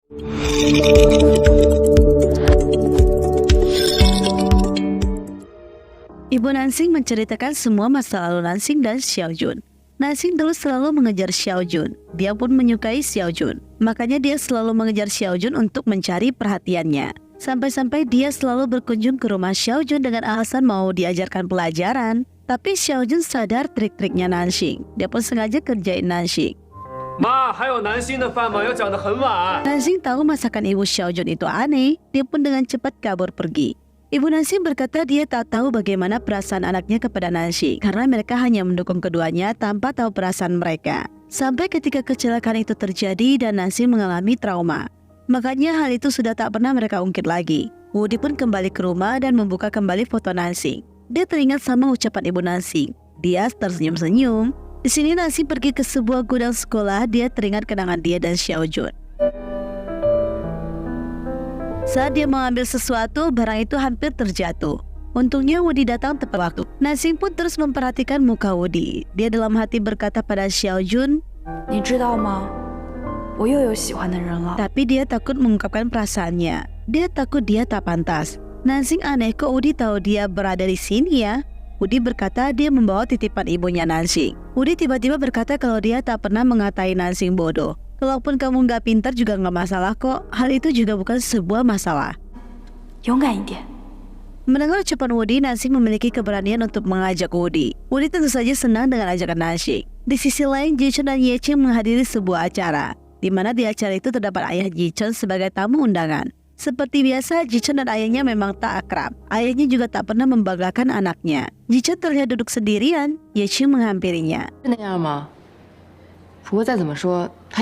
Ibu Nansing menceritakan semua masa lalu Nansing dan Xiaojun. Nansing dulu selalu mengejar Xiaojun. Dia pun menyukai Xiaojun. Makanya dia selalu mengejar Xiaojun untuk mencari perhatiannya. Sampai-sampai dia selalu berkunjung ke rumah Xiaojun dengan alasan mau diajarkan pelajaran. Tapi Xiaojun sadar trik-triknya Nansing. Dia pun sengaja kerjain Nansing. Nansing tahu masakan ibu Xiaojun itu aneh. Dia pun dengan cepat kabur pergi. Ibu Nansing berkata dia tak tahu bagaimana perasaan anaknya kepada Nansing karena mereka hanya mendukung keduanya tanpa tahu perasaan mereka. Sampai ketika kecelakaan itu terjadi dan Nansing mengalami trauma. Makanya hal itu sudah tak pernah mereka ungkit lagi. Woody pun kembali ke rumah dan membuka kembali foto Nansing. Dia teringat sama ucapan ibu Nansing. Dia tersenyum-senyum. Di sini Nansing pergi ke sebuah gudang sekolah. Dia teringat kenangan dia dan Xiaojun. Saat dia mengambil sesuatu, barang itu hampir terjatuh. Untungnya Woody datang tepat waktu. Nansing pun terus memperhatikan muka Woody. Dia dalam hati berkata pada Xiaojun, tapi dia takut mengungkapkan perasaannya. Dia takut dia tak pantas. Nansing aneh kok Woody tahu dia berada di sini ya. Woody berkata dia membawa titipan ibunya Nansing. Woody tiba-tiba berkata kalau dia tak pernah mengatai Nansing bodoh. Kalaupun kamu nggak pintar juga nggak masalah kok. Hal itu juga bukan sebuah masalah. Mendengar ucapan Woody, Nansing memiliki keberanian untuk mengajak Woody. Woody tentu saja senang dengan ajakan Nansing. Di sisi lain, Jichun dan Yeching menghadiri sebuah acara, di mana di acara itu terdapat ayah Jichun sebagai tamu undangan. Seperti biasa, Jichun dan ayahnya memang tak akrab. Ayahnya juga tak pernah membanggakan anaknya. Jichun terlihat duduk sendirian. Yeching menghampirinya.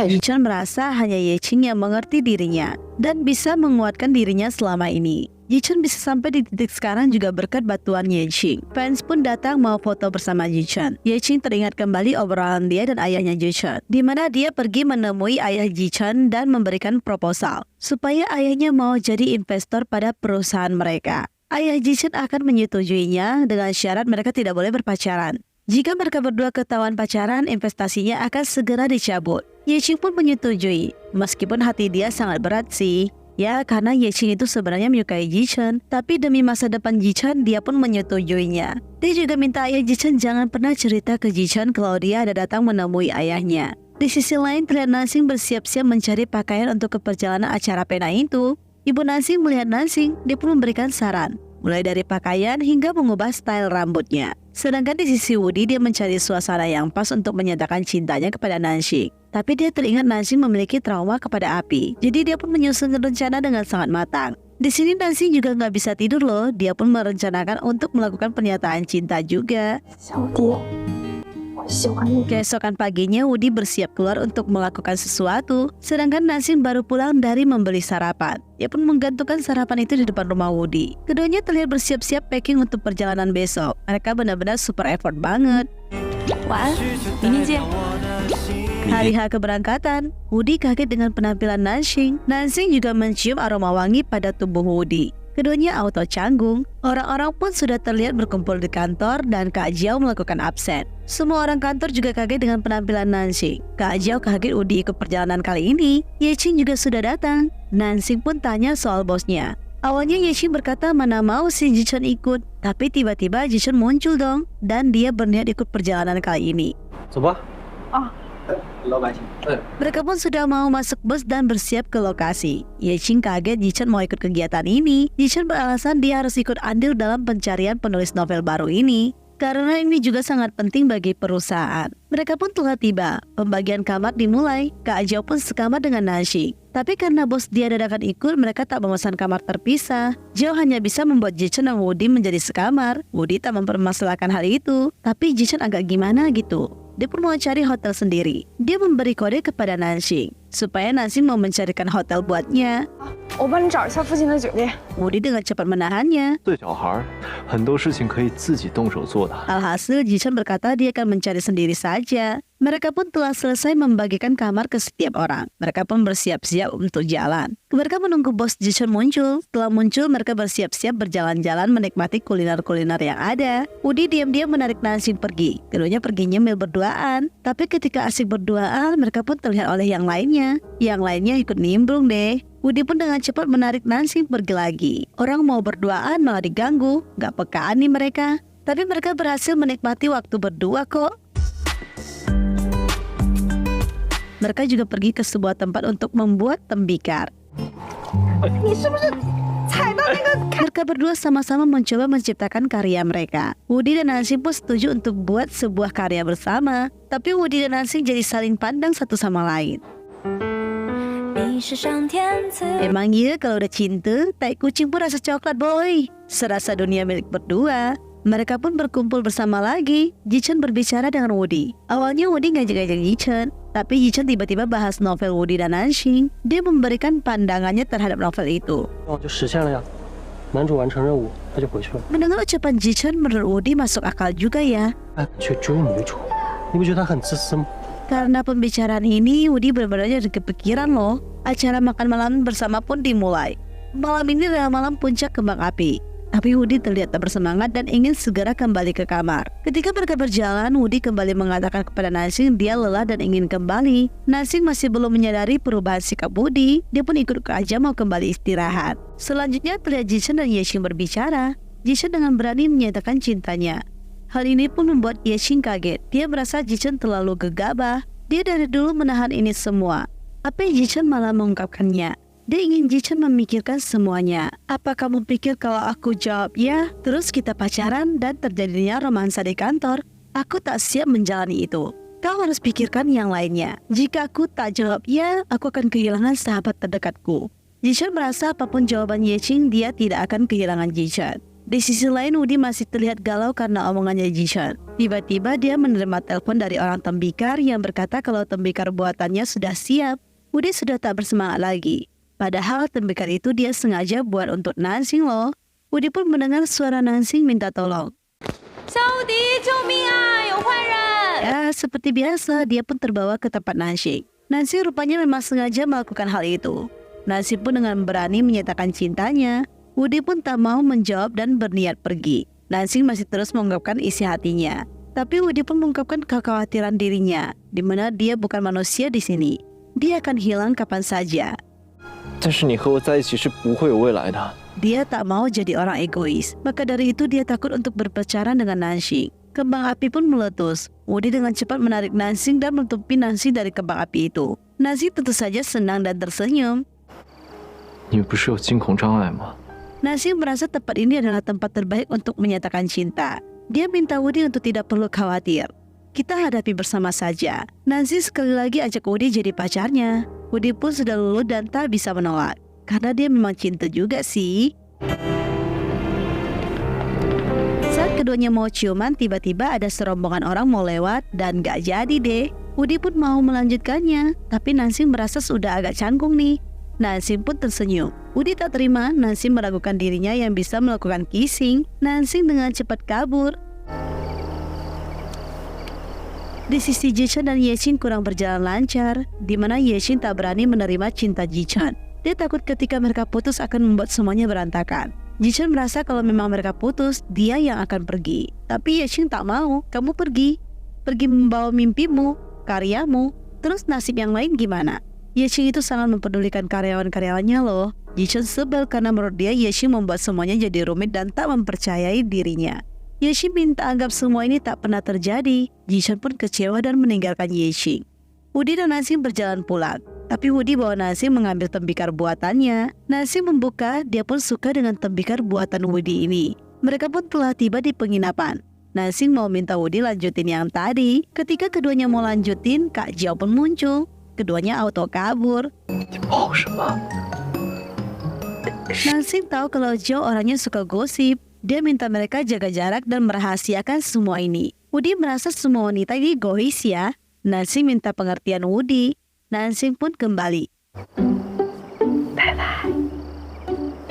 Jichun merasa hanya Yeching yang mengerti dirinya dan bisa menguatkan dirinya selama ini. Jichun bisa sampai di titik sekarang juga berkat bantuan Yeching. Fans pun datang mau foto bersama Jichun. Yeching teringat kembali obrolan dia dan ayahnya Jichun, di mana dia pergi menemui ayah Jichun dan memberikan proposal supaya ayahnya mau jadi investor pada perusahaan mereka. Ayah Jichun akan menyetujuinya dengan syarat mereka tidak boleh berpacaran. Jika mereka berdua ketahuan pacaran, investasinya akan segera dicabut. Yeching pun menyetujui, meskipun hati dia sangat berat sih. Ya, karena Yeching itu sebenarnya menyukai Jichun, tapi demi masa depan Jichun, dia pun menyetujuinya. Dia juga minta ayah Jichun jangan pernah cerita ke Jichun kalau dia ada datang menemui ayahnya. Di sisi lain, terlihat Nansing bersiap-siap mencari pakaian untuk ke perjalanan acara pena itu. Ibu Nansing melihat Nansing, dia pun memberikan saran, mulai dari pakaian hingga mengubah style rambutnya. Sedangkan di sisi Woody, dia mencari suasana yang pas untuk menyatakan cintanya kepada Nansing. Tapi dia teringat Nansing memiliki trauma kepada api, jadi dia pun menyusun rencana dengan sangat matang. Di sini Nansing juga nggak bisa tidur loh, dia pun merencanakan untuk melakukan pernyataan cinta juga. Keesokan paginya Woody bersiap keluar untuk melakukan sesuatu, sedangkan Nansing baru pulang dari membeli sarapan. Dia pun menggantungkan sarapan itu di depan rumah Woody. Keduanya terlihat bersiap-siap packing untuk perjalanan besok. Mereka benar-benar super effort banget. Hari H keberangkatan, Woody kaget dengan penampilan Nansing. Nansing juga mencium aroma wangi pada tubuh Woody. Keduanya auto canggung. Orang-orang pun sudah terlihat berkumpul di kantor dan Kak Jiao melakukan absen. Semua orang kantor juga kaget dengan penampilan Nansing. Kak Jiao kaget Woody ikut perjalanan kali ini. Yeching juga sudah datang. Nansing pun tanya soal bosnya. Awalnya Yeching berkata mana mau si Jichun ikut. Tapi tiba-tiba Jichun muncul dong. Dan dia berniat ikut perjalanan kali ini. Mereka pun sudah mau masuk bus dan bersiap ke lokasi. Yeching kaget Jichun mau ikut kegiatan ini. Jichun beralasan dia harus ikut andil dalam pencarian penulis novel baru ini, karena ini juga sangat penting bagi perusahaan. Mereka pun telah tiba. Pembagian kamar dimulai. Kak Jiao pun sekamar dengan Nansing. Tapi karena bos dia dadakan ikut, mereka tak memesan kamar terpisah. Jiao hanya bisa membuat Jichun dan Woody menjadi sekamar. Woody tak mempermasalahkan hal itu, tapi Jichun agak gimana gitu. Dia pun mau cari hotel sendiri. Dia memberi kode kepada Nansing supaya Nansing mau mencarikan hotel buatnya. 我帮你找一下附近的酒店。 Woody dengan cepat menahannya. 对小孩，很多事情可以自己动手做的。 Alhasil, Jichen berkata dia akan mencari sendiri saja. Mereka pun telah selesai membagikan kamar ke setiap orang. Mereka pun bersiap-siap untuk jalan. Mereka menunggu bos Jichen muncul. Setelah muncul, mereka bersiap-siap berjalan-jalan menikmati kuliner-kuliner yang ada. Woody diam-diam menarik Nansing pergi. Keduanya pergi nyemil berduaan. Tapi ketika asik berduaan, mereka pun terlihat oleh yang lainnya. Yang lainnya ikut nimbrung deh. Woody pun dengan cepat menarik Nansing pergi lagi. Orang mau berduaan malah diganggu. Gak pekaan nih mereka. Tapi mereka berhasil menikmati waktu berdua kok. Mereka juga pergi ke sebuah tempat untuk membuat tembikar. Mereka berdua sama-sama mencoba menciptakan karya mereka. Woody dan Nansing pun setuju untuk buat sebuah karya bersama. Tapi Woody dan Nansing jadi saling pandang satu sama lain. Emang iya kalau udah cinta, tai kucing pun rasa coklat boy. Serasa dunia milik berdua. Mereka pun berkumpul bersama lagi. Jichen berbicara dengan Woody. Awalnya Woody ngajak-ngajak Jichen, tapi Jichen tiba-tiba bahas novel Woody dan Nansing. Dia memberikan pandangannya terhadap novel itu. Mendengar ucapan Jichen, menurut Woody masuk akal juga ya. Karena pembicaraan ini, Woody benar-benar jadi kepikiran loh. Acara makan malam bersama pun dimulai. Malam ini adalah malam puncak kembang api. Tapi Woody terlihat tak bersemangat dan ingin segera kembali ke kamar. Ketika mereka berjalan, Woody kembali mengatakan kepada Nansing dia lelah dan ingin kembali. Nansing masih belum menyadari perubahan sikap Woody. Dia pun ikut ke aja mau kembali istirahat. Selanjutnya terlihat Jichen dan Yexing berbicara. Jichen dengan berani menyatakan cintanya. Hal ini pun membuat Yexing kaget. Dia merasa Jichen terlalu gegabah. Dia dari dulu menahan ini semua. Apa Jichen malah mengungkapkannya? Dia ingin Jichen memikirkan semuanya. Apa kamu pikir kalau aku jawab ya, terus kita pacaran dan terjadinya romansa di kantor? Aku tak siap menjalani itu. Kau harus pikirkan yang lainnya. Jika aku tak jawab ya, aku akan kehilangan sahabat terdekatku. Jichen merasa apapun jawaban Yexing, dia tidak akan kehilangan Jichen. Di sisi lain, Woody masih terlihat galau karena omongannya Jichen. Tiba-tiba dia menerima telepon dari orang tembikar yang berkata kalau tembikar buatannya sudah siap. Woody sudah tak bersemangat lagi. Padahal tembikar itu dia sengaja buat untuk Nansing loh. Woody pun mendengar suara Nansing minta tolong. Ya, seperti biasa, dia pun terbawa ke tempat Nansing. Nansing rupanya memang sengaja melakukan hal itu. Nansing pun dengan berani menyatakan cintanya. Woody pun tak mau menjawab dan berniat pergi. Nansing masih terus mengungkapkan isi hatinya. Tapi Woody pun mengungkapkan kekhawatiran dirinya, di mana dia bukan manusia di sini. Dia akan hilang kapan saja. Dia tak mau jadi orang egois. Maka dari itu dia takut untuk berpacaran dengan Nansing. Kembang api pun meletus. Woody dengan cepat menarik Nansing dan menutupi Nansing dari kembang api itu. Nansing tentu saja senang dan tersenyum. Nansing merasa tempat ini adalah tempat terbaik untuk menyatakan cinta. Dia minta Woody untuk tidak perlu khawatir. Kita hadapi bersama saja. Nansing sekali lagi ajak Woody jadi pacarnya. Woody pun sudah luluh dan tak bisa menolak. Karena dia memang cinta juga sih. Saat keduanya mau ciuman, tiba-tiba ada serombongan orang mau lewat dan gak jadi deh. Woody pun mau melanjutkannya, tapi Nansing merasa sudah agak canggung nih. Nansing pun tersenyum. Woody tak terima Nansing meragukan dirinya yang bisa melakukan kissing. Nansing dengan cepat kabur. Di sisi Jichen dan Yexing kurang berjalan lancar, di mana Yexing tak berani menerima cinta Jichen. Dia takut ketika mereka putus akan membuat semuanya berantakan. Jichen merasa kalau memang mereka putus, dia yang akan pergi. Tapi Yexing tak mau. Kamu pergi membawa mimpimu, karyamu, terus nasib yang lain gimana? Yexing itu sangat mempedulikan karyawan-karyawannya loh. Jichen sebel karena menurut dia Yexing membuat semuanya jadi rumit dan tak mempercayai dirinya. Yexing minta anggap semua ini tak pernah terjadi. Jichen pun kecewa dan meninggalkan Yexing. Woody dan Nansing berjalan pulang. Tapi Woody bawa Nansing mengambil tembikar buatannya. Nansing membuka, dia pun suka dengan tembikar buatan Woody ini. Mereka pun telah tiba di penginapan. Nansing mau minta Woody lanjutin yang tadi. Ketika keduanya mau lanjutin, Kak Jiao pun muncul. Keduanya auto kabur. Nansing tahu kalau Jiao orangnya suka gosip. Dia minta mereka jaga jarak dan merahasiakan semua ini. Woody merasa semua wanita ini egois ya. Nansing minta pengertian Woody. Nansing pun kembali. Bye-bye.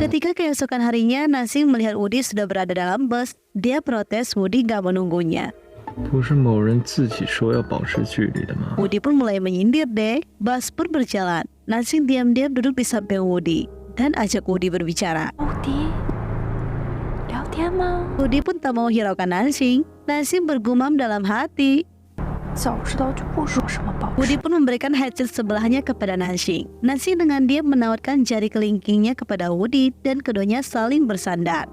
Ketika keesokan harinya Nansing melihat Woody sudah berada dalam bus, dia protes Woody gak menunggunya. 不是某人自己说要保持距离的吗？ Woody pun mulai menyindir deh. Bus pun berjalan. Nansing diam-diam duduk di samping Woody dan ajak Woody berbicara. Woody pun tak mau hiraukan Nansing. Nansing bergumam dalam hati. Woody pun memberikan headset sebelahnya kepada Nansing. Nansing dengan diam menawarkan jari kelingkingnya kepada Woody dan keduanya saling bersandar.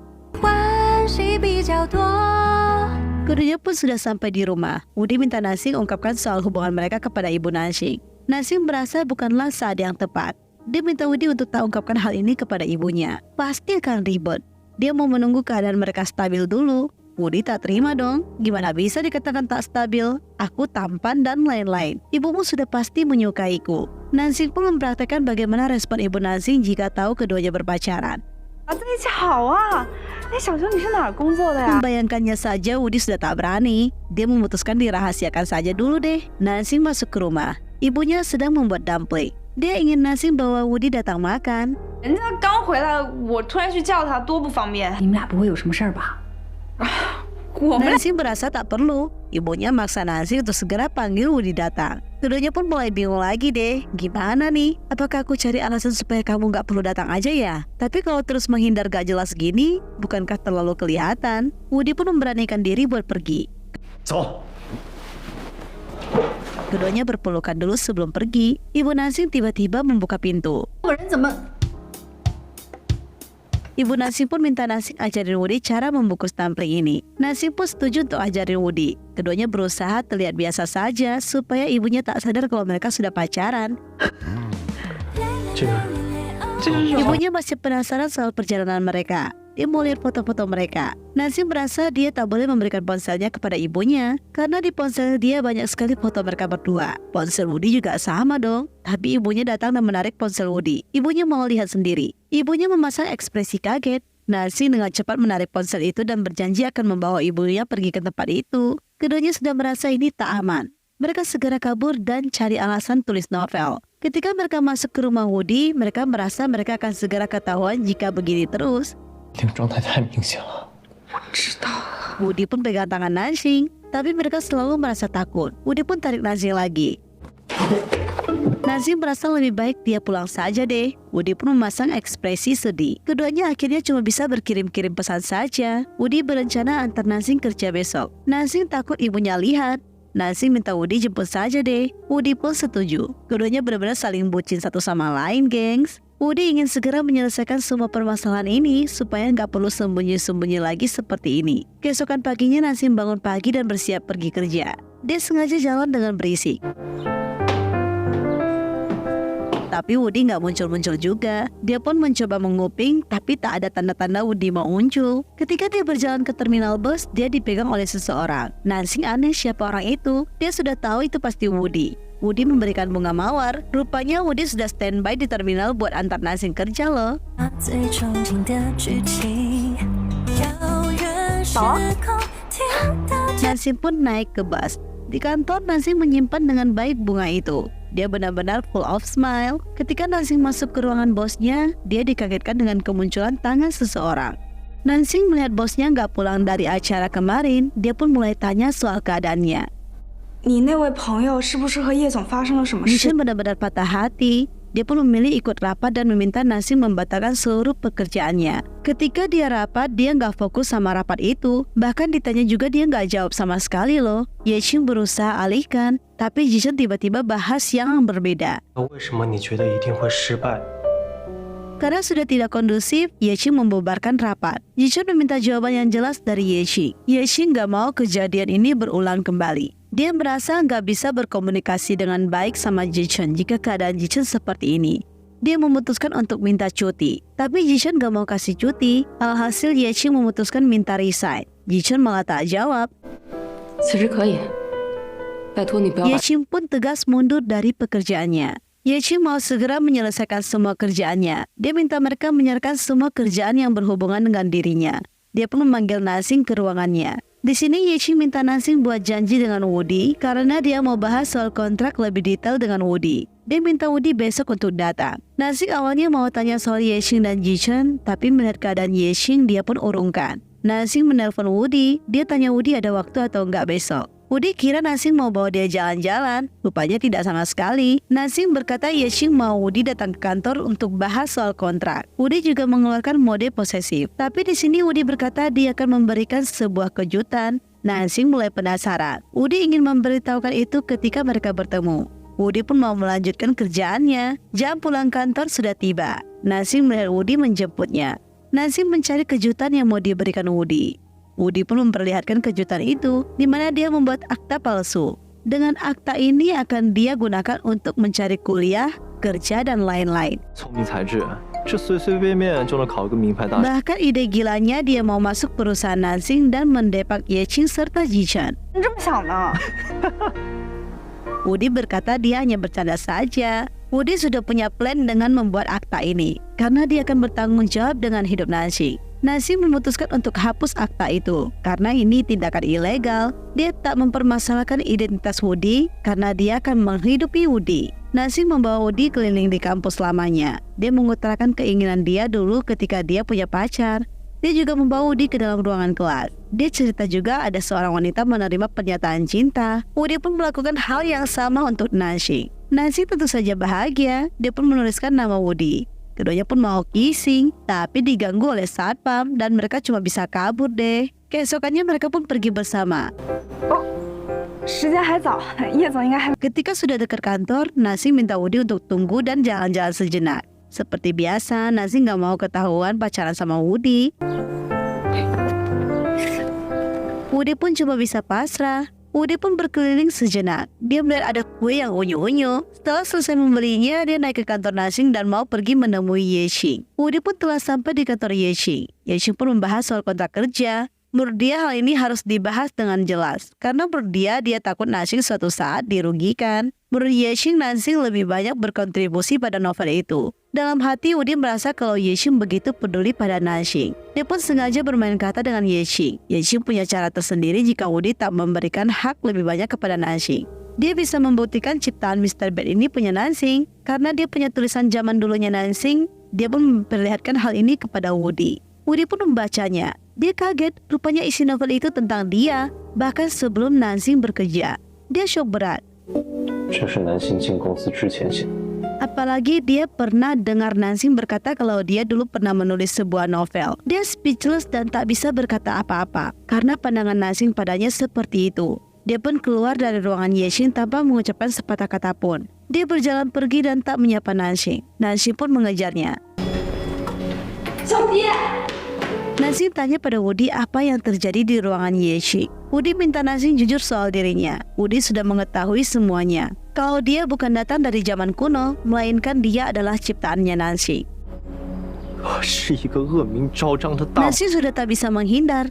Keduanya pun sudah sampai di rumah. Woody minta Nansing ungkapkan soal hubungan mereka kepada ibu Nansing. Nansing merasa bukanlah saat yang tepat. Dia minta Woody untuk tak ungkapkan hal ini kepada ibunya. Pasti akan ribet. Dia mau menunggu keadaan mereka stabil dulu. Woody tak terima dong. Gimana bisa dikatakan tak stabil? Aku tampan dan lain-lain. Ibumu sudah pasti menyukaiku. Nansing pun mempraktekkan bagaimana respon ibu Nansing jika tahu keduanya berpacaran. Membayangkannya saja Woody sudah tak berani. Dia memutuskan dirahasiakan saja dulu deh. Nansing masuk ke rumah. Ibunya sedang membuat dumpling. Dia ingin Nansing bawa Woody datang makan. Nansing merasa tak perlu. Ibunya maksa Nansing untuk segera panggil Woody datang. Keduanya pun mulai bingung lagi deh. Gimana nih? Apakah aku cari alasan supaya kamu gak perlu datang aja ya? Tapi kalau terus menghindar gak jelas gini, bukankah terlalu kelihatan? Woody pun memberanikan diri buat pergi. Keduanya berpelukan dulu sebelum pergi. Ibu Nansing tiba-tiba membuka pintu. Ibu Nansing pun minta Nansing ajarin Woody cara membungkus dumpling ini. Nansing pun setuju untuk ajarin Woody. Keduanya berusaha terlihat biasa saja supaya ibunya tak sadar kalau mereka sudah pacaran. Ibunya masih penasaran soal perjalanan mereka. Dia mau lihat foto-foto mereka. Nansing merasa dia tak boleh memberikan ponselnya kepada ibunya karena di ponsel dia banyak sekali foto mereka berdua. Ponsel Woody juga sama dong. Tapi ibunya datang dan menarik ponsel Woody. Ibunya mau lihat sendiri. Ibunya memasang ekspresi kaget. Nansing dengan cepat menarik ponsel itu dan berjanji akan membawa ibunya pergi ke tempat itu. Keduanya sudah merasa ini tak aman. Mereka segera kabur dan cari alasan tulis novel. Ketika mereka masuk ke rumah Woody, mereka merasa mereka akan segera ketahuan jika begini terus. Woody pun pegang tangan Nansing, tapi mereka selalu merasa takut. Woody pun tarik Nansing lagi. Nansing merasa lebih baik dia pulang saja deh. Woody pun memasang ekspresi sedih. Keduanya akhirnya cuma bisa berkirim-kirim pesan saja. Woody berencana antar Nansing kerja besok. Nansing takut ibunya lihat. Nansing minta Woody jemput saja deh. Woody pun setuju. Keduanya benar-benar saling bucin satu sama lain, gengs. Woody ingin segera menyelesaikan semua permasalahan ini supaya nggak perlu sembunyi-sembunyi lagi seperti ini. Keesokan paginya Nansing bangun pagi dan bersiap pergi kerja. Dia sengaja jalan dengan berisik. Tapi Woody nggak muncul-muncul juga. Dia pun mencoba menguping, tapi tak ada tanda-tanda Woody mau muncul. Ketika dia berjalan ke terminal bus, dia dipegang oleh seseorang. Nansing aneh siapa orang itu. Dia sudah tahu itu pasti Woody. Woody memberikan bunga mawar. Rupanya Woody sudah standby di terminal buat antar Nansing kerja loh. Nansing pun naik ke bus. Di kantor, Nansing menyimpan dengan baik bunga itu. Dia benar-benar full of smile. Ketika Nansing masuk ke ruangan bosnya, dia dikagetkan dengan kemunculan tangan seseorang. Nansing melihat bosnya nggak pulang dari acara kemarin. Dia pun mulai tanya soal keadaannya. Nishan benar-benar patah hati. Dia pun memilih ikut rapat dan meminta Nansing membatalkan seluruh pekerjaannya. Ketika dia rapat, dia nggak fokus sama rapat itu. Bahkan ditanya juga dia nggak jawab sama sekali loh. Yexing berusaha alihkan, tapi Jishan tiba-tiba bahas yang berbeda. Karena sudah tidak kondusif, Yexing membubarkan rapat. Jishan meminta jawaban yang jelas dari Yexing. Yexing nggak mau kejadian ini berulang kembali. Dia merasa nggak bisa berkomunikasi dengan baik sama Jishan jika keadaan Jishan seperti ini. Dia memutuskan untuk minta cuti. Tapi Jishan nggak mau kasih cuti. Alhasil Yexing memutuskan minta resign. Jishan malah tak jawab. Yexing pun tegas mundur dari pekerjaannya. Yexing mau segera menyelesaikan semua kerjaannya. Dia minta mereka menyerahkan semua kerjaan yang berhubungan dengan dirinya. Dia pun memanggil Nansing ke ruangannya. Di sini Yexing minta Nansing buat janji dengan Woody karena dia mau bahas soal kontrak lebih detail dengan Woody. Dia minta Woody besok untuk datang. Nansing awalnya mau tanya soal Yexing dan Jichen, tapi melihat keadaan Yexing dia pun urungkan. Nansing menelpon Woody, dia tanya Woody ada waktu atau enggak besok. Woody kira Nansing mau bawa dia jalan-jalan, rupanya tidak sama sekali. Nansing berkata Yexing mau Woody datang ke kantor untuk bahas soal kontrak. Woody juga mengeluarkan mode posesif. Tapi di sini Woody berkata dia akan memberikan sebuah kejutan. Nansing mulai penasaran. Woody ingin memberitahukan itu ketika mereka bertemu. Woody pun mau melanjutkan kerjaannya. Jam pulang kantor sudah tiba. Nansing melihat Woody menjemputnya. Nansing mencari kejutan yang mau diberikan Woody. Woody pun memperlihatkan kejutan itu, di mana dia membuat akta palsu. Dengan akta ini akan dia gunakan untuk mencari kuliah, kerja, dan lain-lain. Bahkan ide gilanya dia mau masuk perusahaan Nansing dan mendepak Yexing serta Jichen. Woody berkata dia hanya bercanda saja. Woody sudah punya plan dengan membuat akta ini, karena dia akan bertanggung jawab dengan hidup Nansing. Nansing memutuskan untuk hapus akta itu, karena ini tindakan ilegal. Dia tak mempermasalahkan identitas Woody, karena dia akan menghidupi Woody. Nansing membawa Woody keliling di kampus lamanya. Dia mengutarakan keinginan dia dulu ketika dia punya pacar. Dia juga membawa Woody ke dalam ruangan kelas. Dia cerita juga ada seorang wanita menerima pernyataan cinta. Woody pun melakukan hal yang sama untuk Nansing. Nansing tentu saja bahagia. Dia pun menuliskan nama Woody. Keduanya pun mau kissing, tapi diganggu oleh satpam dan mereka cuma bisa kabur deh. Keesokannya mereka pun pergi bersama. Ketika sudah dekat kantor, Nansing minta Woody untuk tunggu dan jalan-jalan sejenak. Seperti biasa, Nansing gak mau ketahuan pacaran sama Woody. Woody pun cuma bisa pasrah. Woody pun berkeliling sejenak. Dia melihat ada kue yang unyu-unyu. Setelah selesai membelinya, dia naik ke kantor Nansing dan mau pergi menemui Yexing. Woody pun telah sampai di kantor Yexing. Yexing pun membahas soal kontrak kerja. Menurut dia hal ini harus dibahas dengan jelas. Karena menurut dia takut Nansing suatu saat dirugikan. Menurut Yexing, Nansing lebih banyak berkontribusi pada novel itu. Dalam hati, Woody merasa kalau Yexing begitu peduli pada Nansing. Dia pun sengaja bermain kata dengan Yexing. Yexing punya cara tersendiri jika Woody tak memberikan hak lebih banyak kepada Nansing. Dia bisa membuktikan ciptaan Mr. Bad ini punya Nansing. Karena dia punya tulisan zaman dulunya Nansing, dia pun memperlihatkan hal ini kepada Woody. Woody pun membacanya. Dia kaget, rupanya isi novel itu tentang dia, bahkan sebelum Nansing bekerja. Dia syok berat. Apalagi dia pernah dengar Nansing berkata kalau dia dulu pernah menulis sebuah novel. Dia speechless dan tak bisa berkata apa-apa, karena pandangan Nansing padanya seperti itu. Dia pun keluar dari ruangan Yexing tanpa mengucapkan sepatah kata pun. Dia berjalan pergi dan tak menyapa Nansing. Nansing pun mengejarnya. Nansing tanya pada Woody apa yang terjadi di ruangan Yexing. Woody minta Nansing jujur soal dirinya. Woody sudah mengetahui semuanya. Kalau dia bukan datang dari zaman kuno, melainkan dia adalah ciptaannya Nansing. Nansing sudah tak bisa menghindar.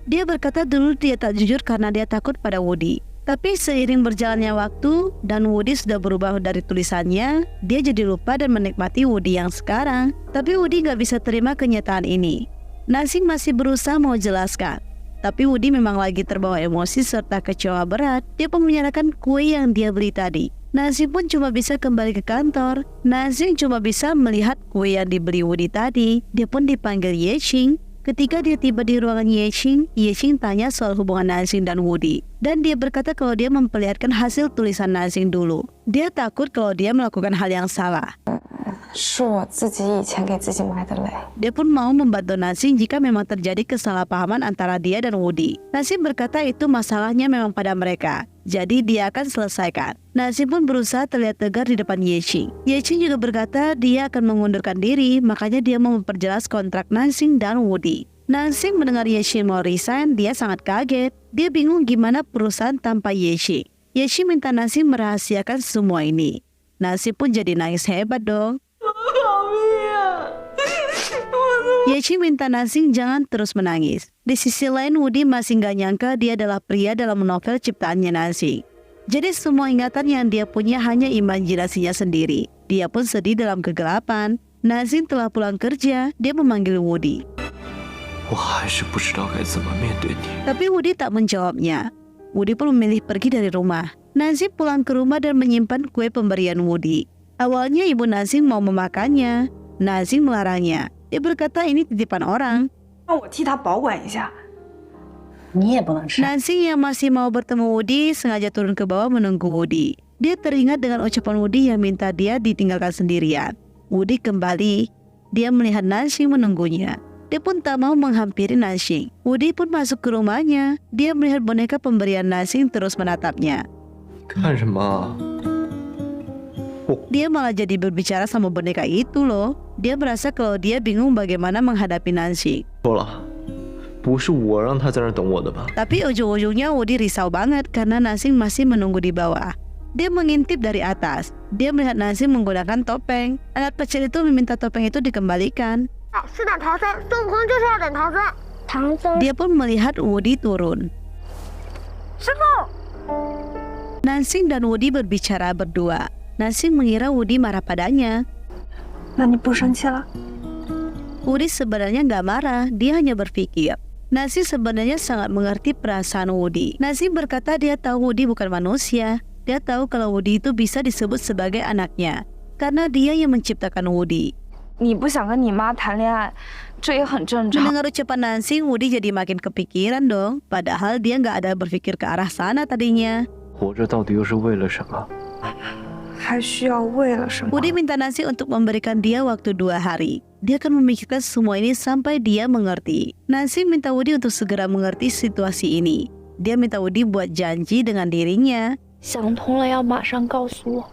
Dia berkata dulu dia tak jujur karena dia takut pada Woody. Tapi seiring berjalannya waktu dan Woody sudah berubah dari tulisannya, dia jadi lupa dan menikmati Woody yang sekarang. Tapi Woody gak bisa terima kenyataan ini. Nansing masih berusaha mau jelaskan, tapi Woody memang lagi terbawa emosi serta kecewa berat. Dia pun menyerahkan kue yang dia beli tadi. Nansing pun cuma bisa kembali ke kantor. Nansing cuma bisa melihat kue yang dibeli Woody tadi. Dia pun dipanggil Yexing. Ketika dia tiba di ruangan Yexing, Yexing tanya soal hubungan Nansing dan Woody. Dan dia berkata kalau dia memperlihatkan hasil tulisan Nansing dulu. Dia takut kalau dia melakukan hal yang salah. Dia pun mau membantu Nansing jika memang terjadi kesalahpahaman antara dia dan Woody. Nansing berkata itu masalahnya memang pada mereka, jadi dia akan selesaikan. Nansing pun berusaha terlihat tegar di depan Yexing. Yexing juga berkata dia akan mengundurkan diri, makanya dia mau memperjelas kontrak Nansing dan Woody. Nansing mendengar Yexing mau resign, dia sangat kaget. Dia bingung gimana perusahaan tanpa Yexing. Yexing minta Nansing merahasiakan semua ini. Nansing pun jadi nangis hebat dong. Yexing minta Nansing jangan terus menangis. Di sisi lain, Woody masih gak nyangka dia adalah pria dalam novel ciptaannya Nansing. Jadi semua ingatan yang dia punya hanya imajinasinya sendiri. Dia pun sedih dalam kegelapan. Nansing telah pulang kerja, dia memanggil Woody. 我还是不知道该怎么面对你。 Tapi Woody tak menjawabnya. Woody pun memilih pergi dari rumah. Nancy pulang ke rumah dan menyimpan kue pemberian Woody. Awalnya ibu Nancy mau memakannya. Nancy melarangnya. Dia berkata ini titipan orang. 让我替他保管一下。你也不能吃。 Nancy yang masih mau bertemu Woody sengaja turun ke bawah menunggu Woody. Dia teringat dengan ucapan Woody yang minta dia ditinggalkan sendirian. Woody kembali. Dia melihat Nancy menunggunya. Dia pun tak mau menghampiri Nancy. Woody pun masuk ke rumahnya. Dia melihat boneka pemberian Nancy terus menatapnya. 干什么啊？ Dia malah jadi berbicara sama boneka itu loh. Dia merasa kalau dia bingung bagaimana menghadapi Nancy. 说了，不是我让他在那儿等我的吧？ Tapi ujung-ujungnya Woody risau banget karena Nancy masih menunggu di bawah. Dia mengintip dari atas. Dia melihat Nancy menggunakan topeng. Anak kecil itu meminta topeng itu dikembalikan. 是等唐僧，孙悟空就是要等唐僧。唐僧， Dia pun melihat Woody turun. 师傅， Nancy dan Woody berbicara berdua. Nancy mengira Woody marah padanya. 那你不生气了？ Woody sebenarnya nggak marah, dia hanya berpikir. Nancy sebenarnya sangat mengerti perasaan Woody. Nancy berkata dia tahu Woody bukan manusia. Dia tahu kalau Woody itu bisa disebut sebagai anaknya, karena dia yang menciptakan Woody. 你不想跟你妈谈恋爱，这也很正常。 Mendengar ucapan Nancy, Woody jadi makin kepikiran dong. Padahal dia nggak ada berpikir ke arah sana tadinya. 活着到底又是为了什么？ 还需要为了什么？ Woody minta Nancy untuk memberikan dia waktu 2 hari. Dia akan memikirkan semua ini sampai dia mengerti. Nancy minta Woody untuk segera mengerti situasi ini. Dia minta Woody buat janji dengan dirinya. 想通了要马上告诉我。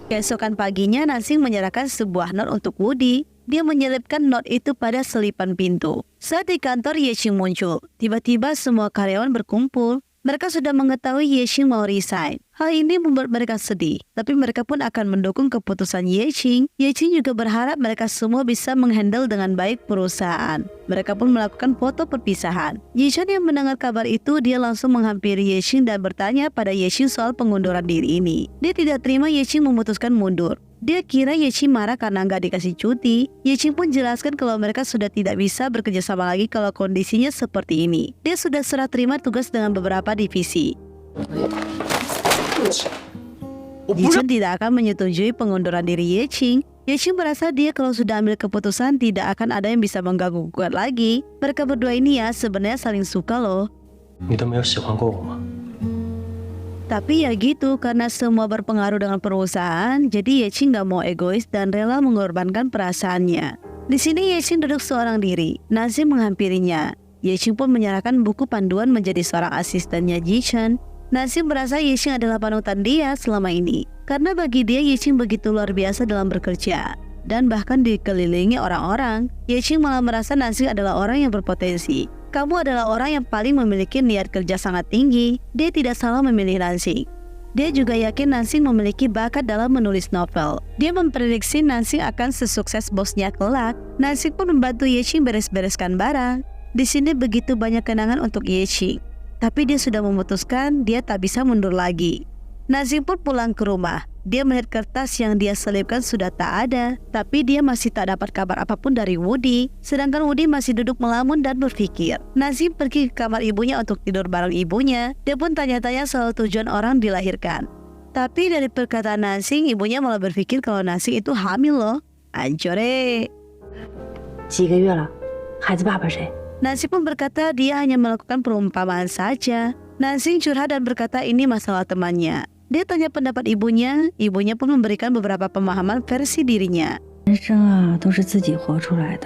Keesokan paginya, Nancy menyerahkan sebuah not untuk Woody. Dia menyelipkan not itu pada selipan pintu. Saat di kantor, Yexing muncul. Tiba-tiba semua karyawan berkumpul. Mereka sudah mengetahui Yexing mau resign. Hal ini membuat mereka sedih, tapi mereka pun akan mendukung keputusan Yexing. Yexing juga berharap mereka semua bisa menghandle dengan baik perusahaan. Mereka pun melakukan foto perpisahan. Yixing yang mendengar kabar itu, dia langsung menghampiri Yexing dan bertanya pada Yexing soal pengunduran diri ini. Dia tidak terima Yexing memutuskan mundur. Dia kira Yexing marah karena nggak dikasih cuti. Yexing pun jelaskan kalau mereka sudah tidak bisa bekerja sama lagi kalau kondisinya seperti ini. Dia sudah serah terima tugas dengan beberapa divisi. Yexing tidak akan menyetujui pengunduran diri Yexing. Yexing merasa dia kalau sudah ambil keputusan tidak akan ada yang bisa mengganggu gugat lagi. Mereka berdua ini ya sebenarnya saling suka loh. 你都没有喜欢过我吗？ Tapi ya gitu, karena semua berpengaruh dengan perusahaan, jadi Yexing nggak mau egois dan rela mengorbankan perasaannya. Di sini Yexing duduk seorang diri. Nancy menghampirinya. Yexing pun menyerahkan buku panduan menjadi seorang asistennya Jichen. Nancy merasa Yexing adalah panutan dia selama ini, karena bagi dia Yexing begitu luar biasa dalam bekerja. Dan bahkan dikelilingi orang-orang, Yexing malah merasa Nancy adalah orang yang berpotensi. Kamu adalah orang yang paling memiliki niat kerja sangat tinggi. Dia tidak salah memilih Nancy. Dia juga yakin Nancy memiliki bakat dalam menulis novel. Dia memprediksi Nancy akan sesukses bosnya kelak. Nancy pun membantu Yexing beres-bereskan barang. Di sini begitu banyak kenangan untuk Yexing. Tapi dia sudah memutuskan dia tak bisa mundur lagi. Nancy pun pulang ke rumah. Dia melihat kertas yang dia selipkan sudah tak ada, tapi dia masih tak dapat kabar apapun dari Woody. Sedangkan Woody masih duduk melamun dan berpikir. Nancy pergi ke kamar ibunya untuk tidur bareng ibunya. Dia pun tanya-tanya soal tujuan orang dilahirkan. Tapi dari perkataan Nancy, ibunya malah berpikir kalau Nancy itu hamil loh. Ancore. 几个月了，孩子爸爸谁？ Nancy pun berkata dia hanya melakukan perumpamaan saja. Nancy curhat dan berkata ini masalah temannya. Dia tanya pendapat ibunya pun memberikan beberapa pemahaman versi dirinya. 人生啊，都是自己活出来的。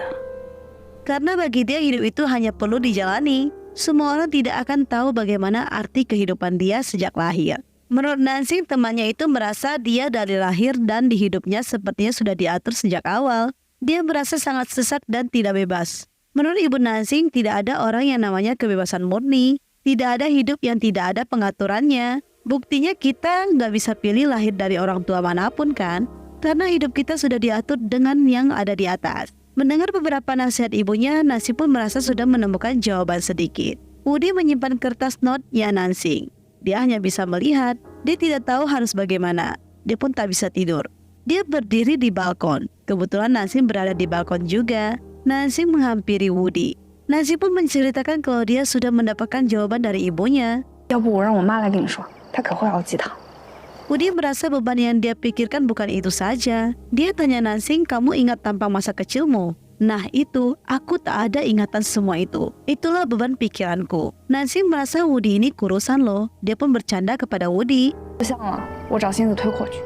Karena bagi dia hidup itu hanya perlu dijalani. Semua orang tidak akan tahu bagaimana arti kehidupan dia sejak lahir. Menurut Nancy, temannya itu merasa dia dari lahir dan di hidupnya sepertinya sudah diatur sejak awal. Dia merasa sangat sesat dan tidak bebas. Menurut ibu Nancy, tidak ada orang yang namanya kebebasan murni. Tidak ada hidup yang tidak ada pengaturannya. Buktinya kita nggak bisa pilih lahir dari orang tua manapun kan? Karena hidup kita sudah diatur dengan yang ada di atas. Mendengar beberapa nasihat ibunya, Nancy pun merasa sudah menemukan jawaban sedikit. Woody menyimpan kertas not-nya Nancy. Dia hanya bisa melihat, dia tidak tahu harus bagaimana. Dia pun tak bisa tidur. Dia berdiri di balkon. Kebetulan Nancy berada di balkon juga. Nancy menghampiri Woody. Nancy pun menceritakan kalau dia sudah mendapatkan jawaban dari ibunya. 要不我让我妈来跟你说，她可会熬鸡汤。 Woody merasa beban yang dia pikirkan bukan itu saja. Dia tanya Nancy, kamu ingat tampang masa kecilmu? Nah itu, aku tak ada ingatan semua itu. Itulah beban pikiranku. Nancy merasa Woody ini kurusan loh. Dia pun bercanda kepada Woody. 不像了，我找星子推过去。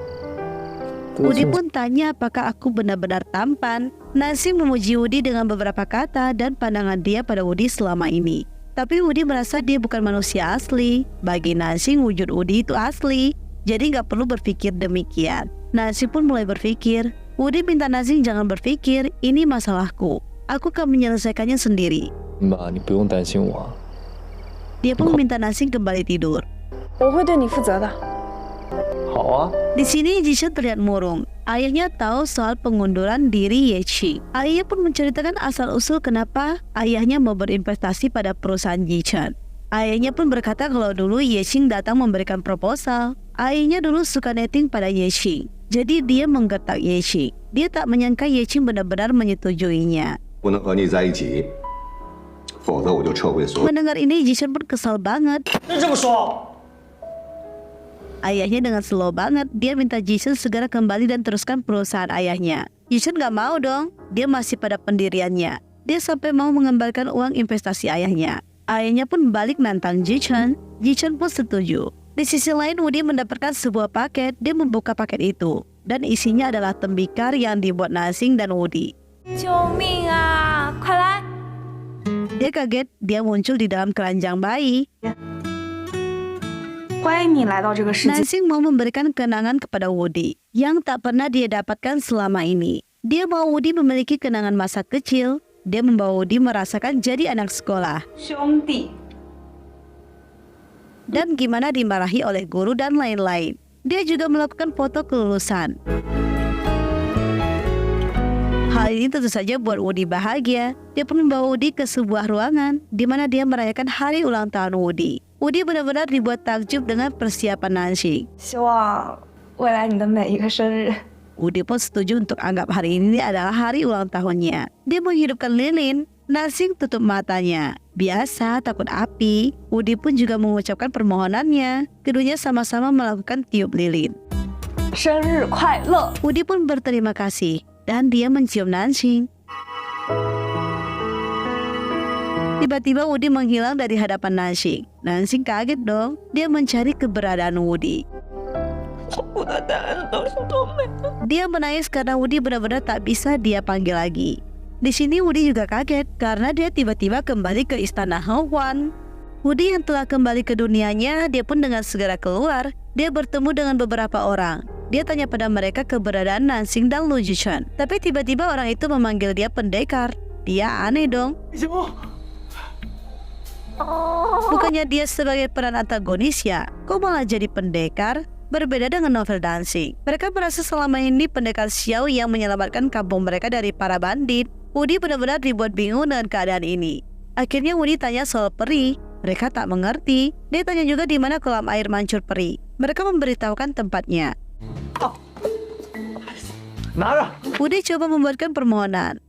Woody pun tanya apakah aku benar-benar tampan. Nancy memuji Woody dengan beberapa kata dan pandangan dia pada Woody selama ini. Tapi Woody merasa dia bukan manusia asli. Bagi Nancy, wujud Woody itu asli. Jadi nggak perlu berpikir demikian. Nancy pun mulai berpikir. Woody minta Nancy jangan berpikir, ini masalahku. Aku akan menyelesaikannya sendiri. 妈，你不用担心我。 Dia pun meminta Nancy kembali tidur. 我会对你负责的。 好啊。 Di sini Jishan terlihat murung. Ayahnya tahu soal pengunduran diri Yechi. Ayahnya pun menceritakan asal-usul kenapa ayahnya mau berinvestasi pada perusahaan Jishan. Ayahnya pun berkata kalau dulu Yechi datang memberikan proposal. Ayahnya dulu suka netting pada Yechi. Jadi dia menggertak Yechi. Dia tak menyangka Yechi benar-benar menyetujuinya. 不能和你在一起，否则我就撤回所有。 Mendengar ini Jishan pun kesal banget. 你这么说， Ayahnya dengan slow banget, dia minta Jishan segera kembali dan teruskan perusahaan ayahnya. Jishan gak mau dong, dia masih pada pendiriannya. Dia sampai mau mengembalikan uang investasi ayahnya. Ayahnya pun balik nantang Jishan. Jishan pun setuju. Di sisi lain Woody mendapatkan sebuah paket, dia membuka paket itu. Dan isinya adalah tembikar yang dibuat Nancy dan Woody. 救命啊！快来！ Dia kaget, dia muncul di dalam keranjang bayi. 欢迎你来到这个世界。 Nancy mau memberikan kenangan kepada Woody yang tak pernah dia dapatkan selama ini. Dia mau Woody memiliki kenangan masa kecil. Dia membawa Woody merasakan jadi anak sekolah. 兄弟， Dan gimana dimarahi oleh guru dan lain-lain. Dia juga melakukan foto kelulusan. Hal ini tentu saja buat Woody bahagia. Dia pun membawa Woody ke sebuah ruangan di mana dia merayakan hari ulang tahun Woody. Woody benar-benar dibuat takjub dengan persiapan Nancy. 希望未来你的每一个生日， Woody pun setuju untuk anggap hari ini adalah hari ulang tahunnya. Dia menghidupkan lilin. Nancy tutup matanya. Biasa takut api. Woody pun juga mengucapkan permohonannya. Keduanya sama-sama melakukan tiup lilin. 生日快乐！ Woody pun berterima kasih dan dia mencium Nancy. Tiba-tiba Woody menghilang dari hadapan Nancy. Nancy kaget dong. Dia mencari keberadaan Woody. 我的答案都是都没了。 Dia menangis karena Woody benar-benar tak bisa dia panggil lagi. Di sini Woody juga kaget karena dia tiba-tiba kembali ke istana Hongwan. Woody yang telah kembali ke dunianya, dia pun dengan segera keluar. Dia bertemu dengan beberapa orang. Dia tanya pada mereka keberadaan Nansing dan Lu Jishan. Tapi tiba-tiba orang itu memanggil dia pendekar. Dia aneh dong. Bukannya dia sebagai peran antagonis ya? Kok malah jadi pendekar? Berbeda dengan novel Dancing. Mereka merasa selama ini pendekar Xiao yang menyelamatkan kampung mereka dari para bandit. Woody benar-benar dibuat bingung dengan keadaan ini. Akhirnya Woody tanya soal peri. Mereka tak mengerti. Dia tanya juga di mana kolam air mancur peri. Mereka memberitahukan tempatnya. Woody coba membuatkan permohonan.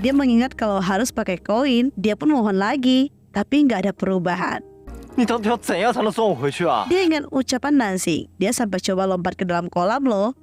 Dia mengingat kalau harus pakai koin. Dia pun mohon lagi, tapi nggak ada perubahan. 你到底要怎样才能送我回去啊？ Dia ingat ucapan Nancy. Dia sampai coba lompat ke dalam kolam loh.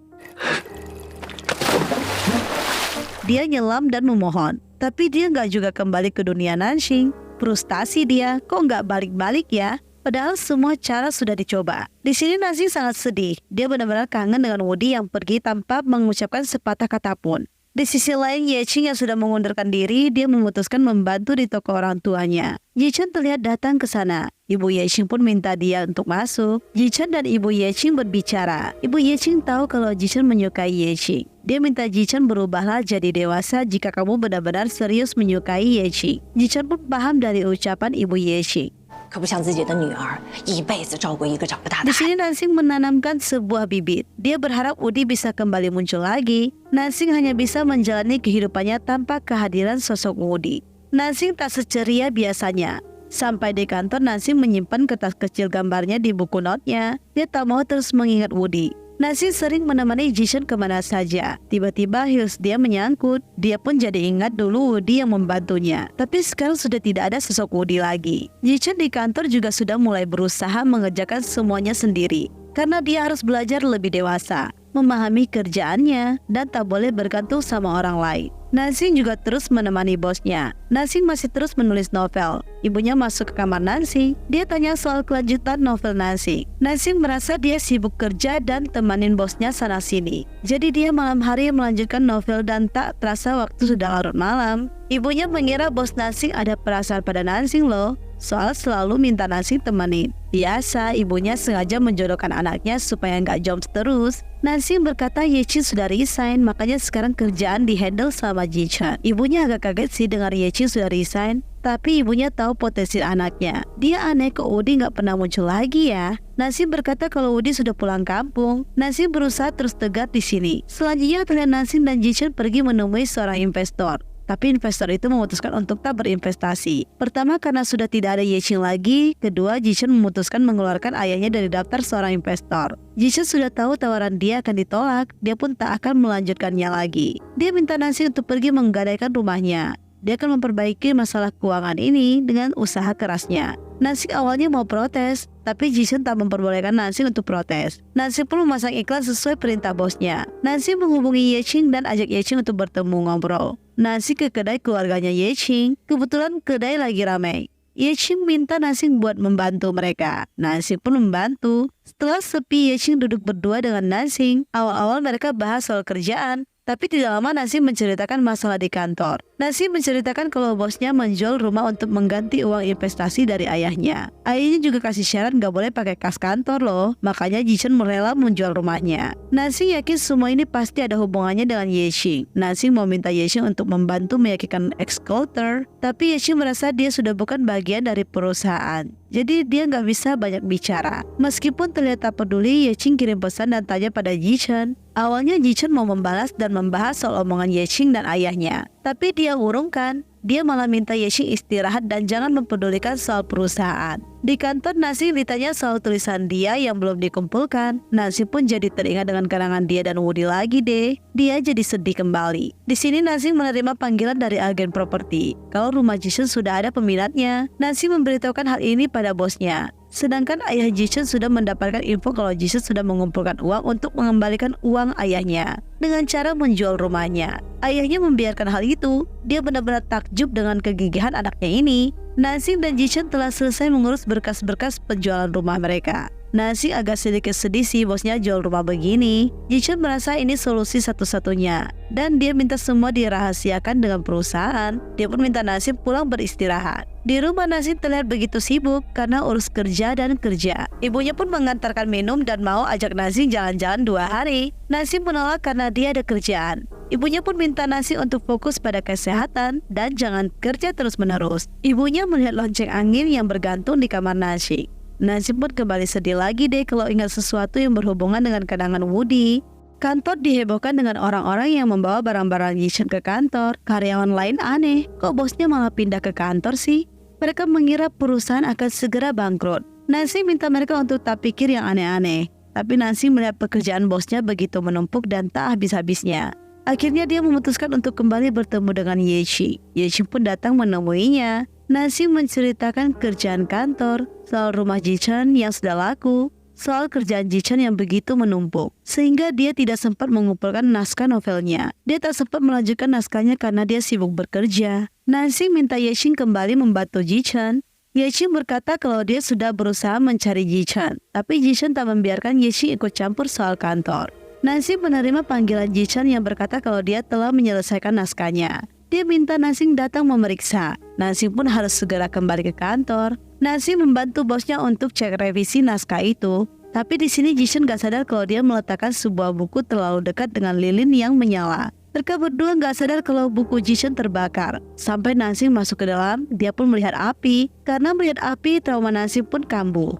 Dia nyelam dan memohon. Tapi dia nggak juga kembali ke dunia Nancy. Frustasi dia, kok nggak balik-balik ya? Padahal semua cara sudah dicoba. Di sini Nancy sangat sedih. Dia benar-benar kangen dengan Woody yang pergi tanpa mengucapkan sepatah kata pun. Di sisi lain, Yeqing yang sudah mengundurkan diri, dia memutuskan membantu di toko orang tuanya. Jichan terlihat datang ke sana. Ibu Yeqing pun minta dia untuk masuk. Jichan dan Ibu Yeqing berbicara. Ibu Yeqing tahu kalau Jichan menyukai Yeqing. Dia minta Jichan berubahlah jadi dewasa jika kamu benar-benar serius menyukai Yeqing. Jichan pun paham dari ucapan Ibu Yeqing. 可不像自己的女儿一辈子照顾一个长不大的 Di 孩子。 sini Nansing menanamkan sebuah bibit. Dia berharap Woody bisa kembali muncul lagi. Nansing hanya bisa menjalani kehidupannya tanpa kehadiran sosok Woody. Nansing tak seceria biasanya. Sampai di kantor, Nansing menyimpan kertas kecil gambarnya di buku notnya. Dia tak mau terus mengingat Woody. Nansing sering menemani Jishan kemana saja. Tiba-tiba heels dia menyangkut. Dia pun jadi ingat dulu Woody yang membantunya. Tapi sekarang sudah tidak ada sosok Woody lagi. Jishan di kantor juga sudah mulai berusaha mengerjakan semuanya sendiri. Karena dia harus belajar lebih dewasa, memahami kerjaannya, dan tak boleh bergantung sama orang lain. Nansing juga terus menemani bosnya. Nansing masih terus menulis novel. Ibunya masuk ke kamar Nansing. Dia tanya soal kelanjutan novel Nansing. Nansing merasa dia sibuk kerja dan temanin bosnya sana-sini. Jadi dia malam hari melanjutkan novel dan tak terasa waktu sudah larut malam. Ibunya mengira bos Nansing ada perasaan pada Nansing loh. Soal selalu minta Nansing temenin. Biasa ibunya sengaja menjodohkan anaknya supaya nggak joms terus. Nansing berkata Yechin sudah resign, makanya sekarang kerjaan dihandle sama Jichan. Ibunya agak kaget sih dengar Yechin sudah resign, tapi ibunya tahu potensi anaknya. Dia aneh kok Woody nggak pernah muncul lagi ya. Nansing berkata kalau Woody sudah pulang kampung. Nansing berusaha terus tegar di sini. Selanjutnya terlihat Nansing dan Jichan pergi menemui seorang investor. Tapi investor itu memutuskan untuk tak berinvestasi. Pertama karena sudah tidak ada Yechin lagi. Kedua, Jishan memutuskan mengeluarkan ayahnya dari daftar seorang investor. Jishan sudah tahu tawaran dia akan ditolak. Dia pun tak akan melanjutkannya lagi. Dia minta Nansing untuk pergi menggadaikan rumahnya. Dia akan memperbaiki masalah keuangan ini dengan usaha kerasnya. Nansing awalnya mau protes, tapi Jishan tak memperbolehkan Nansing untuk protes. Nansing pun memasang iklan sesuai perintah bosnya. Nansing menghubungi Yechin dan ajak Yechin untuk bertemu ngobrol. Nansing ke kedai keluarganya Yechin. Kebetulan kedai lagi ramai. Yechin minta Nansing buat membantu mereka. Nansing pun membantu. Setelah sepi, Yechin duduk berdua dengan Nansing. Awal-awal mereka bahas soal kerjaan. Tapi tidak lama Nansing menceritakan masalah di kantor. Nansing menceritakan kalau bosnya menjual rumah untuk mengganti uang investasi dari ayahnya. Ayahnya juga kasih syarat gak boleh pakai kas kantor loh. Makanya Jishan rela menjual rumahnya. Nansing yakin semua ini pasti ada hubungannya dengan Yechin. Nansing mau minta Yechin untuk membantu meyakinkan ex-Coulter. Tapi Yechin merasa dia sudah bukan bagian dari perusahaan. Jadi dia nggak bisa banyak bicara. Meskipun terlihat tak peduli, Yechin kirim pesan dan tanya pada Jishan. Awalnya Jishan mau membalas dan membahas soal omongan Yechin dan ayahnya. Tapi dia urungkan. Dia malah minta Yechin istirahat dan jangan mempedulikan soal perusahaan. Di kantor Nansing ditanya soal tulisan dia yang belum dikumpulkan. Nansing pun jadi teringat dengan kenangan dia dan Woody lagi deh. Dia jadi sedih kembali. Di sini Nansing menerima panggilan dari agen properti. Kalau rumah Jishan sudah ada peminatnya. Nansing memberitahukan hal ini pada bosnya. Sedangkan ayah Jishan sudah mendapatkan info kalau Jishan sudah mengumpulkan uang untuk mengembalikan uang ayahnya dengan cara menjual rumahnya. Ayahnya membiarkan hal itu. Dia benar-benar takjub dengan kegigihan anaknya ini. Nansing dan Jishan telah selesai mengurus berkas-berkas penjualan rumah mereka. Nansing agak sedikit sedih sih bosnya jual rumah begini. Jishan merasa ini solusi satu-satunya. Dan dia minta semua dirahasiakan dengan perusahaan. Dia pun minta Nansing pulang beristirahat. Di rumah Nansing terlihat begitu sibuk karena urus kerja dan kerja. Ibunya pun mengantarkan minum dan mau ajak Nansing jalan-jalan 2 hari. Nansing menolak karena dia ada kerjaan. Ibunya pun minta Nansing untuk fokus pada kesehatan dan jangan kerja terus-menerus. Ibunya melihat lonceng angin yang bergantung di kamar Nansing. Nansing pun kembali sedih lagi deh kalau ingat sesuatu yang berhubungan dengan kenangan Woody. Kantor dihebohkan dengan orang-orang yang membawa barang-barang Jishan ke kantor. Karyawan lain aneh, kok bosnya malah pindah ke kantor sih? Mereka mengira perusahaan akan segera bangkrut. Nansing minta mereka untuk tak pikir yang aneh-aneh. Tapi Nansing melihat pekerjaan bosnya begitu menumpuk dan tak habis-habisnya. Akhirnya dia memutuskan untuk kembali bertemu dengan Yechin. Yechin pun datang menemuinya. Nansing menceritakan kerjaan kantor, soal rumah Jishan yang sudah laku, soal kerjaan Jishan yang begitu menumpuk, sehingga dia tidak sempat mengumpulkan naskah novelnya. Dia tak sempat melanjutkan naskahnya karena dia sibuk bekerja. Nansing minta Yechin kembali membantu Jishan. Yechin berkata kalau dia sudah berusaha mencari Jishan, tapi Jishan tak membiarkan Yechin ikut campur soal kantor. Nansing menerima panggilan Jishan yang berkata kalau dia telah menyelesaikan naskahnya. Dia minta Nansing datang memeriksa. Nansing pun harus segera kembali ke kantor. Nansing membantu bosnya untuk cek revisi naskah itu. Tapi di sini Jishan gak sadar kalau dia meletakkan sebuah buku terlalu dekat dengan lilin yang menyala. Mereka berdua gak sadar kalau buku Jishan terbakar. Sampai Nansing masuk ke dalam, dia pun melihat api. Karena melihat api, trauma Nansing pun kambuh.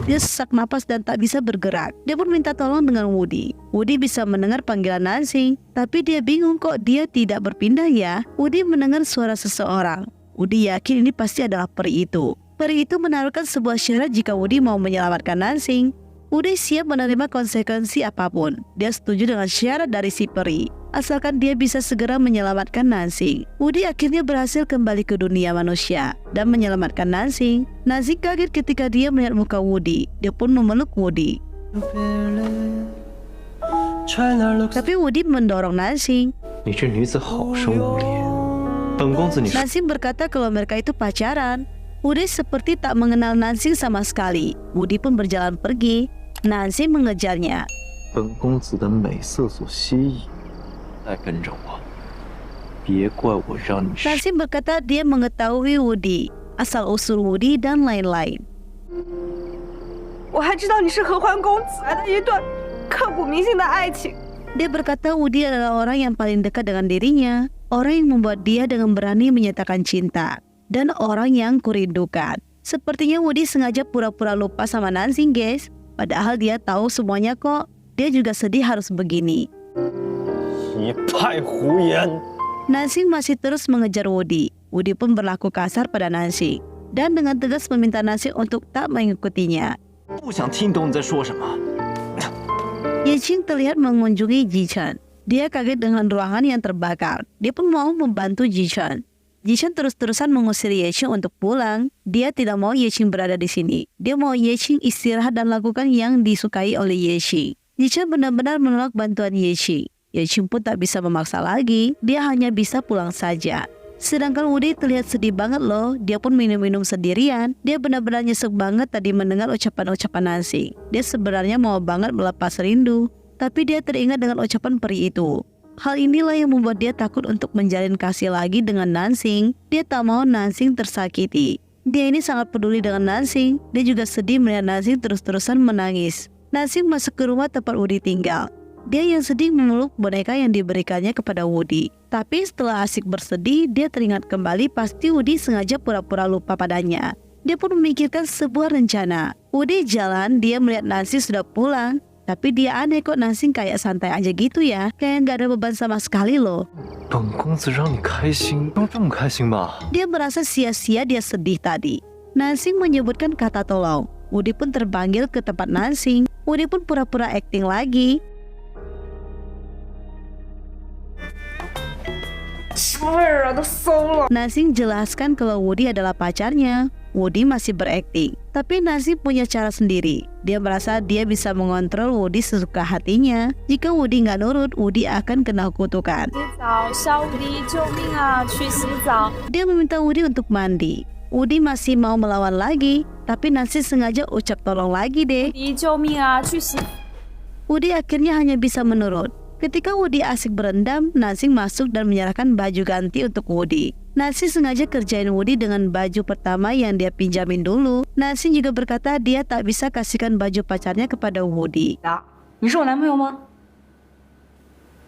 Dia sesak napas dan tak bisa bergerak. Dia pun minta tolong dengan Woody. Woody bisa mendengar panggilan Nansing, tapi dia bingung kok dia tidak berpindah ya. Woody mendengar suara seseorang. Woody yakin ini pasti adalah peri itu. Peri itu menaruhkan sebuah syarat jika Woody mau menyelamatkan Nansing. Woody siap menerima konsekuensi apapun. Dia setuju dengan syarat dari si peri, asalkan dia bisa segera menyelamatkan Nansing. Woody akhirnya berhasil kembali ke dunia manusia dan menyelamatkan Nansing. Nansing kaget ketika dia melihat muka Woody. Dia pun memeluk Woody. Tapi Woody mendorong Nansing. 你这女子好生无礼，本公子你是 Nansing berkata kalau mereka itu pacaran. Woody seperti tak mengenal Nansing sama sekali. Woody pun berjalan pergi. Nansing mengejarnya. 本公子的美色所吸引，再跟着我，别怪我让你失。 Nansing berkata dia mengetahui Woody, asal-usul Woody dan lain-lain. 我还知道你是合欢公子来的一段刻骨铭心的爱情。 Dia berkata Woody adalah orang yang paling dekat dengan dirinya, orang yang membuat dia dengan berani menyatakan cinta, dan orang yang kurindukan. Sepertinya Woody sengaja pura-pura lupa sama Nansing, guys. Padahal dia tahu semuanya kok. Dia juga sedih harus begini. 一派胡言！ Nansing masih terus mengejar Woody. Woody pun berlaku kasar pada Nansing, dan dengan tegas meminta Nansing untuk tak mengikutinya. 不想听懂你在说什么。 Yeqing terlihat mengunjungi Jichen. Dia kaget dengan ruangan yang terbakar. Dia pun mau membantu Jichen. Jichen terus-terusan mengusir Yeqing untuk pulang. Dia tidak mau Yeqing berada di sini. Dia mau Yeqing istirahat dan lakukan yang disukai oleh Yeqing. Jichen benar-benar menolak bantuan Yeqing. Yeqing pun tak bisa memaksa lagi. Dia hanya bisa pulang saja. Sedangkan Woody terlihat sedih banget loh. Dia pun minum-minum sendirian. Dia benar-benar nyesek banget tadi mendengar ucapan-ucapan Nansing. Dia sebenarnya mau banget melepas rindu, tapi dia teringat dengan ucapan peri itu. Hal inilah yang membuat dia takut untuk menjalin kasih lagi dengan Nansing. Dia tak mau Nansing tersakiti. Dia ini sangat peduli dengan Nansing. Dia juga sedih melihat Nansing terus-terusan menangis. Nansing masuk ke rumah tempat Woody tinggal. Dia yang sedih memeluk boneka yang diberikannya kepada Woody. Tapi setelah asik bersedih, dia teringat kembali pasti Woody sengaja pura-pura lupa padanya. Dia pun memikirkan sebuah rencana. Woody jalan, dia melihat Nansing sudah pulang. Tapi dia aneh kok Nansing kayak santai aja gitu ya. Kayak gak ada beban sama sekali loh. 本公子让你开心，不用这么开心吧？ Dia merasa sia-sia dia sedih tadi. Nansing menyebutkan kata tolong. Woody pun terpanggil ke tempat Nansing. Woody pun pura-pura acting lagi. Nansing jelaskan kalau Woody adalah pacarnya. Woody masih berakting, tapi Nansing punya cara sendiri. Dia merasa dia bisa mengontrol Woody sesuka hatinya. Jika Woody nggak nurut, Woody akan kena kutukan. Dia meminta Woody untuk mandi. Woody masih mau melawan lagi, tapi Nansing sengaja ucap tolong lagi deh. Woody akhirnya hanya bisa menurut. Ketika Woody asik berendam, Nansing masuk dan menyerahkan baju ganti untuk Woody. Nansing sengaja kerjain Woody dengan baju pertama yang dia pinjamin dulu. Nansing juga berkata dia tak bisa kasihkan baju pacarnya kepada Woody.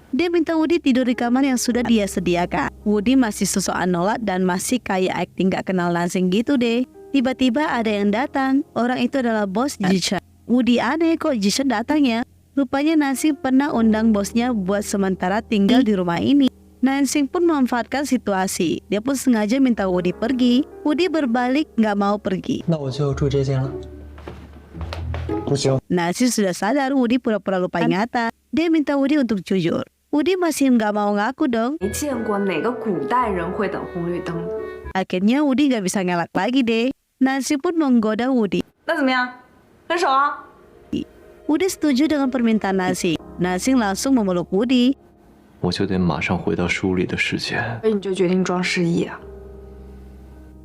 Dia minta Woody tidur di kamar yang sudah dia sediakan. Woody masih sosokan nolak dan masih kayak acting gak kenal Nansing gitu deh. Tiba-tiba ada yang datang. Orang itu adalah bos Jichen. Woody aneh kok Jichen datang ya. Rupanya Nansing pernah undang bosnya buat sementara tinggal di rumah ini. Nansing pun memanfaatkan situasi. Dia pun sengaja minta Woody pergi. Woody berbalik gak mau pergi. 那我就住这间了。不行， Nansing sudah sadar Woody pura-pura lupa ingatan. Dia minta Woody untuk jujur. Woody masih gak mau ngaku dong. 没见过哪个古代人会等红绿灯的。 Akhirnya Woody gak bisa ngelak lagi deh. Nansing pun menggoda Woody. 那怎么样？分手啊？ Woody setuju dengan permintaan Nansing. Nansing langsung memeluk Woody. 我就得马上回到书里的世界。所以你就决定装失忆啊？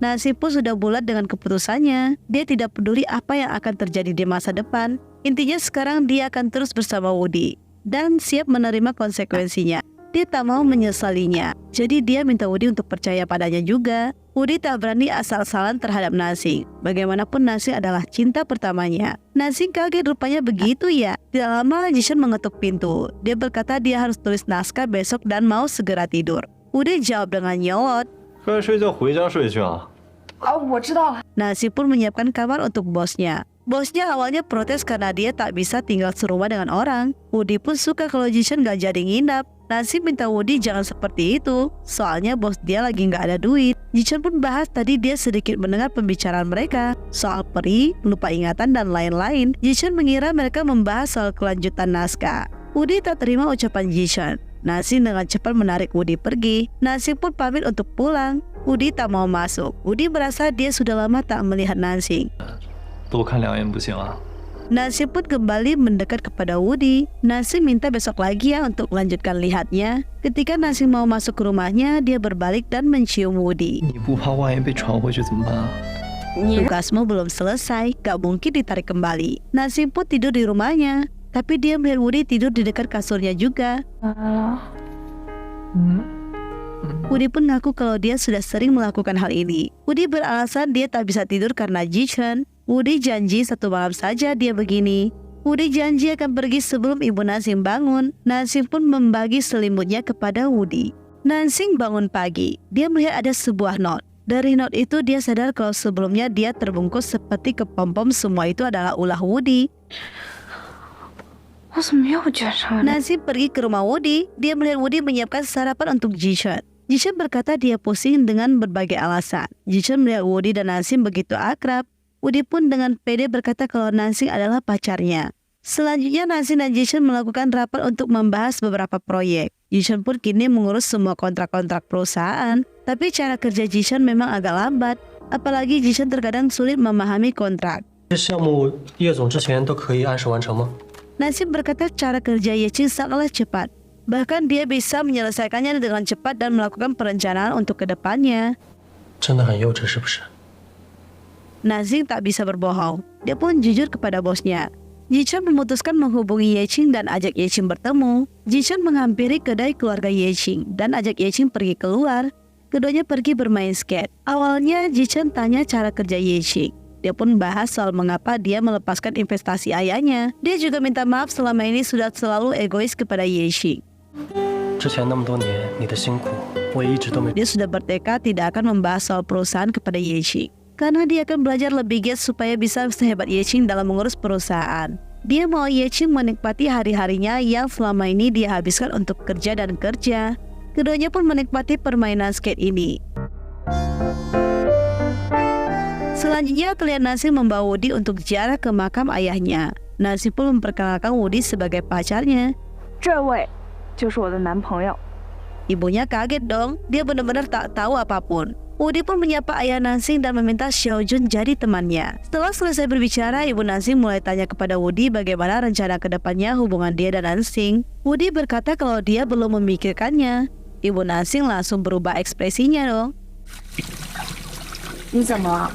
Nansing pun sudah bulat dengan keputusannya. Dia tidak peduli apa yang akan terjadi di masa depan. Intinya sekarang dia akan terus bersama Woody dan siap menerima konsekuensinya. Dia tak mau menyesalinya. Jadi dia minta Woody untuk percaya padanya juga. Woody tak berani asal-asalan terhadap Nansing. Bagaimanapun Nansing adalah cinta pertamanya. Nansing kaget rupanya begitu ya. Tidak lama Jichen mengetuk pintu. Dia berkata dia harus tulis naskah besok dan mau segera tidur. Woody jawab dengan nyolot. 该睡觉回家睡去啊。 我知道了。 Nansing pun menyiapkan kamar untuk bosnya. Bosnya awalnya protes karena dia tak bisa tinggal serumah dengan orang. Woody pun suka kalau Ji-chan gak jadi nginap. Nancy minta Woody jangan seperti itu, soalnya bos dia lagi gak ada duit. Ji-chan pun bahas tadi dia sedikit mendengar pembicaraan mereka soal peri, lupa ingatan, dan lain-lain. Ji-chan mengira mereka membahas soal kelanjutan naskah. Woody tak terima ucapan Ji-chan. Nancy dengan cepat menarik Woody pergi. Nancy pun pamit untuk pulang. Woody tak mau masuk. Woody merasa dia sudah lama tak melihat Nancy. 多看2眼不行啊。 Nancy pun kembali mendekat kepada Woody. Nancy minta besok lagi ya untuk melanjutkan lihatnya. Ketika Nancy mau masuk ke rumahnya, dia berbalik dan mencium Woody. 你不怕万一被传回去怎么办啊？ Tugasmu belum selesai, gak mungkin ditarik kembali. Nancy pun tidur di rumahnya, tapi dia melihat Woody tidur di dekat kasurnya juga. Woody pun ngaku kalau dia sudah sering melakukan hal ini. Woody beralasan dia tak bisa tidur karena Ji-chan. Woody janji 1 malam saja dia begini. Woody janji akan pergi sebelum ibu Nansing bangun. Nansing pun membagi selimutnya kepada Woody. Nansing bangun pagi. Dia melihat ada sebuah not. Dari not itu dia sadar kalau sebelumnya dia terbungkus seperti kepompom. Semua itu adalah ulah Woody. Nansing pergi ke rumah Woody. Dia melihat Woody menyiapkan sarapan untuk Ji-chan. Ji-chan berkata dia pusing dengan berbagai alasan. Ji-chan melihat Woody dan Nansing begitu akrab. Woody pun dengan pede berkata kalau Nansing adalah pacarnya. Selanjutnya Nansing dan Ji-chan melakukan rapat untuk membahas beberapa proyek. Ji-chan pun kini mengurus semua kontrak-kontrak perusahaan. Tapi cara kerja Ji-chan memang agak lambat. Apalagi Ji-chan terkadang sulit memahami kontrak. 这项目叶总之前都可以按时完成吗？ Nansing berkata cara kerja Ye-ching sangatlah cepat. Bahkan dia bisa menyelesaikannya dengan cepat dan melakukan perencanaan untuk kedepannya. 真的很幼稚是不是？ Nansing tak bisa berbohong. Dia pun jujur kepada bosnya. Ji-chan memutuskan menghubungi Ye-ching dan ajak Ye-ching bertemu. Ji-chan menghampiri kedai keluarga Ye-ching dan ajak Ye-ching pergi keluar. Keduanya pergi bermain skate. Awalnya Ji-chan tanya cara kerja Ye-ching. Dia pun bahas soal mengapa dia melepaskan investasi ayahnya. Dia juga minta maaf selama ini sudah selalu egois kepada Ye-ching. 之前那么多年你的辛苦，我也一直都没。 Dia sudah bertekad tidak akan membahas soal perusahaan kepada Ye-ching. Karena dia akan belajar lebih giat supaya bisa sehebat Ye-ching dalam mengurus perusahaan. Dia mau Ye-ching menikmati hari-harinya yang selama ini dia habiskan untuk kerja dan kerja. Keduanya pun menikmati permainan skate ini. Selanjutnya terlihat Nansing membawa Woody untuk ziarah ke makam ayahnya. Nansing pun memperkenalkan Woody sebagai pacarnya. 这位就是我的男朋友。 Ibunya kaget dong, dia benar-benar tak tahu apapun. Woody pun menyapa ayah Nansing dan meminta Xiaojun jadi temannya. Setelah selesai berbicara, ibu Nansing mulai tanya kepada Woody bagaimana rencana kedepannya hubungan dia dan Nansing. Woody berkata kalau dia belum memikirkannya. Ibu Nansing langsung berubah ekspresinya dong. 你怎么了？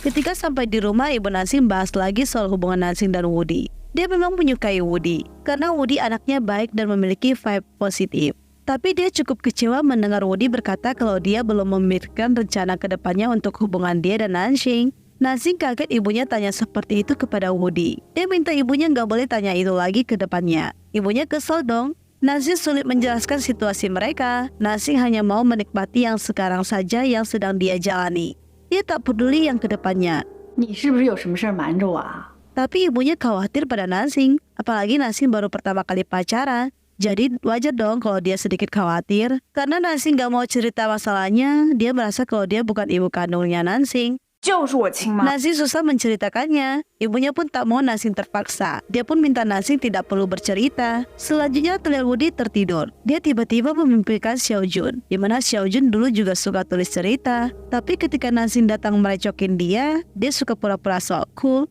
Ketika sampai di rumah, ibu Nansing bahas lagi soal hubungan Nansing dan Woody. Dia memang menyukai Woody, karena Woody anaknya baik dan memiliki vibe positif. Tapi dia cukup kecewa mendengar Woody berkata kalau dia belum memikirkan rencana kedepannya untuk hubungan dia dan Nansing. Nansing kaget ibunya tanya seperti itu kepada Woody. Dia minta ibunya nggak boleh tanya itu lagi ke depannya. Ibunya kesel dong. Nansing sulit menjelaskan situasi mereka. Nansing hanya mau menikmati yang sekarang saja yang sedang dia jalani. Dia tak peduli yang kedepannya. 你是不是有什么事儿瞒着我啊？ Tapi ibunya khawatir pada Nansing. Apalagi Nansing baru pertama kali pacaran. Jadi wajar dong kalau dia sedikit khawatir. Karena Nansing gak mau cerita masalahnya, dia merasa kalau dia bukan ibu kandungnya Nansing. 就是我亲妈。 Nansing susah menceritakannya. Ibunya pun tak mau Nansing terpaksa. Dia pun minta Nansing tidak perlu bercerita. Selanjutnya terlihat Woody tertidur. Dia tiba-tiba memimpikan Xiaojun, di mana Xiaojun dulu juga suka tulis cerita. Tapi ketika Nansing datang merecokin dia suka pura-pura sok cool.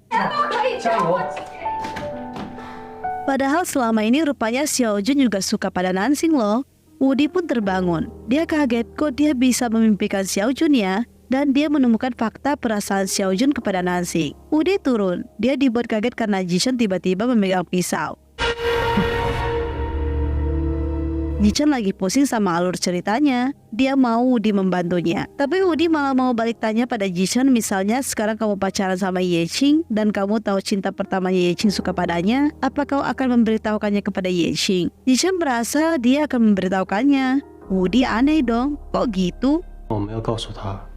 Padahal selama ini rupanya Xiaojun juga suka pada Nansing loh. Woody pun terbangun. Dia kaget kok dia bisa memimpikan Xiaojun ya. Dan dia menemukan fakta perasaan Xiaojun kepada Nansing. Woody turun. Dia dibuat kaget karena Ji-chan tiba-tiba memegang pisau. Ji-chan lagi pusing sama alur ceritanya. Dia mau Woody membantunya. Tapi Woody malah mau balik tanya pada Ji-chan, misalnya sekarang kamu pacaran sama Ye-ching dan kamu tahu cinta pertamanya Ye-ching suka padanya, apa kau akan memberitahukannya kepada Ye-ching? Ji-chan merasa dia akan memberitahukannya. Woody aneh dong, kok gitu? 我没有告诉他，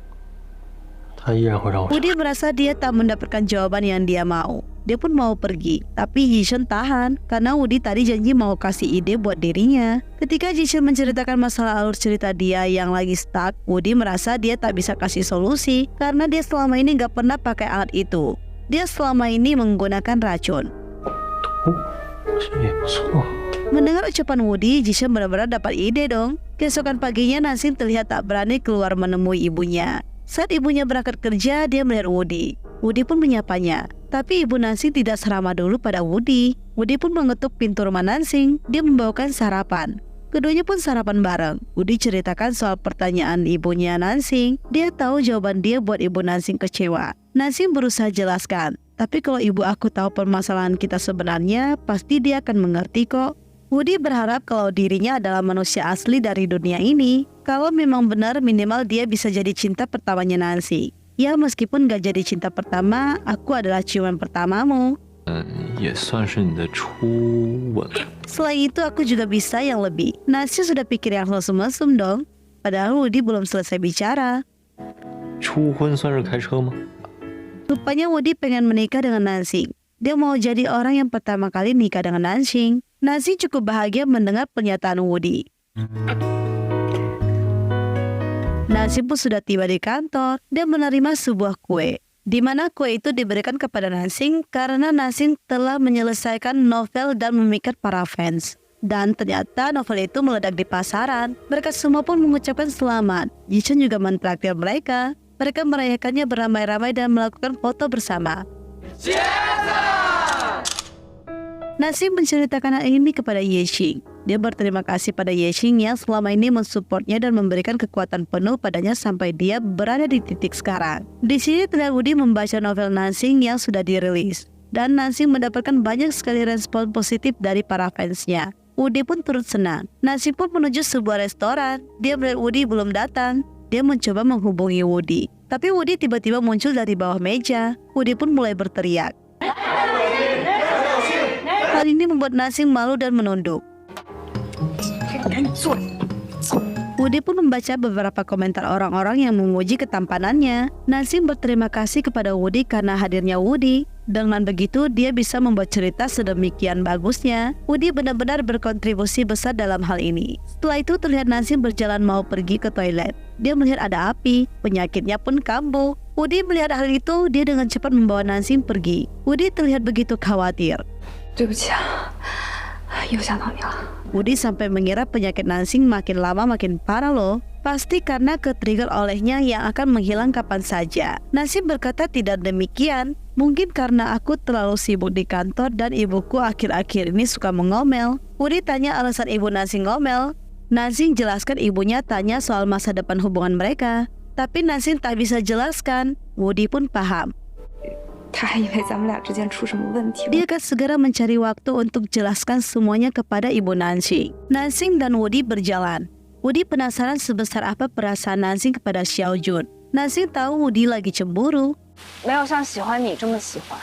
他依然会让我。 Wudi merasa dia tak mendapatkan jawaban yang dia mau. Dia pun mau pergi, tapi Jishen tahan karena Wudi tadi janji mau kasih ide buat dirinya. Ketika Jishen menceritakan masalah alur cerita dia yang lagi stuck, Wudi merasa dia tak bisa kasih solusi karena dia selama ini gak pernah pakai alat itu. Dia selama ini menggunakan racun. Mendengar ucapan Wudi, Jishen benar-benar dapat ide dong. Keesokan paginya Nansing terlihat tak berani keluar menemui ibunya. Saat ibunya berangkat kerja, dia melihat Wudi. Wudi pun menyapanya. Tapi ibu Nansing tidak seramah dulu pada Wudi. Wudi pun mengetuk pintu rumah Nansing. Dia membawakan sarapan. Keduanya pun sarapan bareng. Wudi ceritakan soal pertanyaan ibunya Nansing. Dia tahu jawaban dia buat ibu Nansing kecewa. Nansing berusaha jelaskan. Tapi kalau ibu aku tahu permasalahan kita sebenarnya, pasti dia akan mengerti kok. Wudi berharap kalau dirinya adalah manusia asli dari dunia ini. Kalau memang benar, minimal dia bisa jadi cinta pertamanya Nansing. Ya meskipun gak jadi cinta pertama, aku adalah ciuman pertamamu. 也算是你的初吻。 Selain itu aku juga bisa yang lebih. Nansing sudah pikir yang mesum-mesum dong. Padahal Wudi belum selesai bicara. 初婚算是开车吗？ Rupanya Wudi pengen menikah dengan Nansing. Dia mau jadi orang yang pertama kali nikah dengan Nansing. Nansing cukup bahagia mendengar pernyataan Wudi. Nansing pun sudah tiba di kantor. Dia menerima sebuah kue, di mana kue itu diberikan kepada Nansing karena Nansing telah menyelesaikan novel dan memikat para fans. Dan ternyata novel itu meledak di pasaran. Mereka semua pun mengucapkan selamat. Jishen juga mentraktir mereka. Mereka merayakannya beramai-ramai dan melakukan foto bersama. Nansing menceritakan hal ini kepada Yexing. Dia berterima kasih pada Yexing yang selama ini mensupportnya dan memberikan kekuatan penuh padanya sampai dia berada di titik sekarang. Di sini terlihat Wudi membaca novel Nansing yang sudah dirilis. Dan Nansing mendapatkan banyak sekali respon positif dari para fansnya. Wudi pun turut senang. Nansing pun menuju sebuah restoran. Dia melihat Wudi belum datang. Dia mencoba menghubungi Wudi. Tapi Wudi tiba-tiba muncul dari bawah meja. Wudi pun mulai berteriak. Hal ini membuat Nansing malu dan menunduk. Wudi pun membaca beberapa komentar orang-orang yang memuji ketampanannya. Nansing berterima kasih kepada Wudi karena hadirnya Wudi. Dengan begitu, dia bisa membuat cerita sedemikian bagusnya. Wudi benar-benar berkontribusi besar dalam hal ini. Setelah itu terlihat Nansing berjalan mau pergi ke toilet. Dia melihat ada api, penyakitnya pun kambuh. Wudi melihat hal itu, dia dengan cepat membawa Nansing pergi. Wudi terlihat begitu khawatir. 对不起啊，又想到你了。 Wudi sampai mengira penyakit Nansing makin lama makin parah loh. Pasti karena ke-trigger olehnya yang akan menghilang kapan saja. Nansing berkata tidak demikian. Mungkin karena aku terlalu sibuk di kantor dan ibuku akhir-akhir ini suka mengomel. Wudi tanya alasan ibu Nansing ngomel. Nansing jelaskan ibunya tanya soal masa depan hubungan mereka. Tapi Nansing tak bisa jelaskan. Wudi pun paham. 他还以为咱们俩之间出什么问题了。 Dia akan segera mencari waktu untuk jelaskan semuanya kepada ibu Nansing. Nansing dan Wudi berjalan. Wudi penasaran sebesar apa perasaan Nansing kepada Xiaojun. Nansing tahu Wudi lagi cemburu. 没有像喜欢你这么喜欢。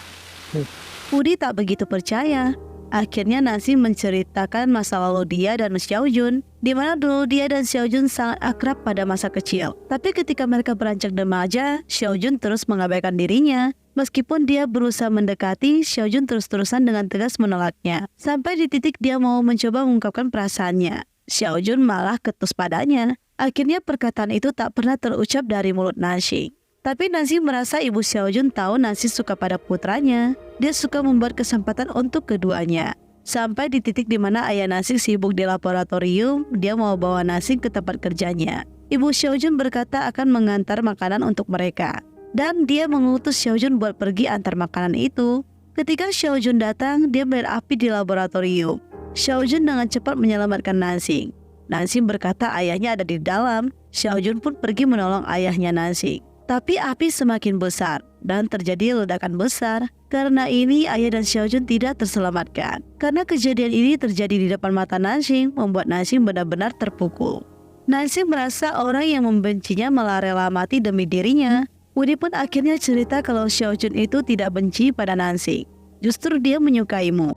Wudi tak begitu percaya. Akhirnya Nansing menceritakan masa lalu dia dan Xiaojun, di mana dulu dia dan Xiaojun sangat akrab pada masa kecil. Tapi ketika mereka beranjak remaja, Xiaojun terus mengabaikan dirinya. Meskipun dia berusaha mendekati, Xiaojun terus-terusan dengan tegas menolaknya. Sampai di titik dia mau mencoba mengungkapkan perasaannya. Xiaojun malah ketus padanya. Akhirnya perkataan itu tak pernah terucap dari mulut Nansing. Tapi Nansing merasa ibu Xiaojun tahu Nansing suka pada putranya. Dia suka membuat kesempatan untuk keduanya. Sampai di titik di mana ayah Nansing sibuk di laboratorium, dia mau bawa Nansing ke tempat kerjanya. Ibu Xiaojun berkata akan mengantar makanan untuk mereka. Dan dia mengutus Xiaojun buat pergi antar makanan itu. Ketika Xiaojun datang, dia melihat api di laboratorium. Xiaojun dengan cepat menyelamatkan Nansing. Nansing berkata ayahnya ada di dalam. Xiaojun pun pergi menolong ayahnya Nansing. Tapi api semakin besar dan terjadi ledakan besar. Karena ini ayah dan Xiaojun tidak terselamatkan. Karena kejadian ini terjadi di depan mata Nansing, membuat Nansing benar-benar terpukul. Nansing merasa orang yang membencinya malah rela mati demi dirinya. Wudi pun akhirnya cerita kalau Xiaojun itu tidak benci pada Nansing. Justru dia menyukaimu.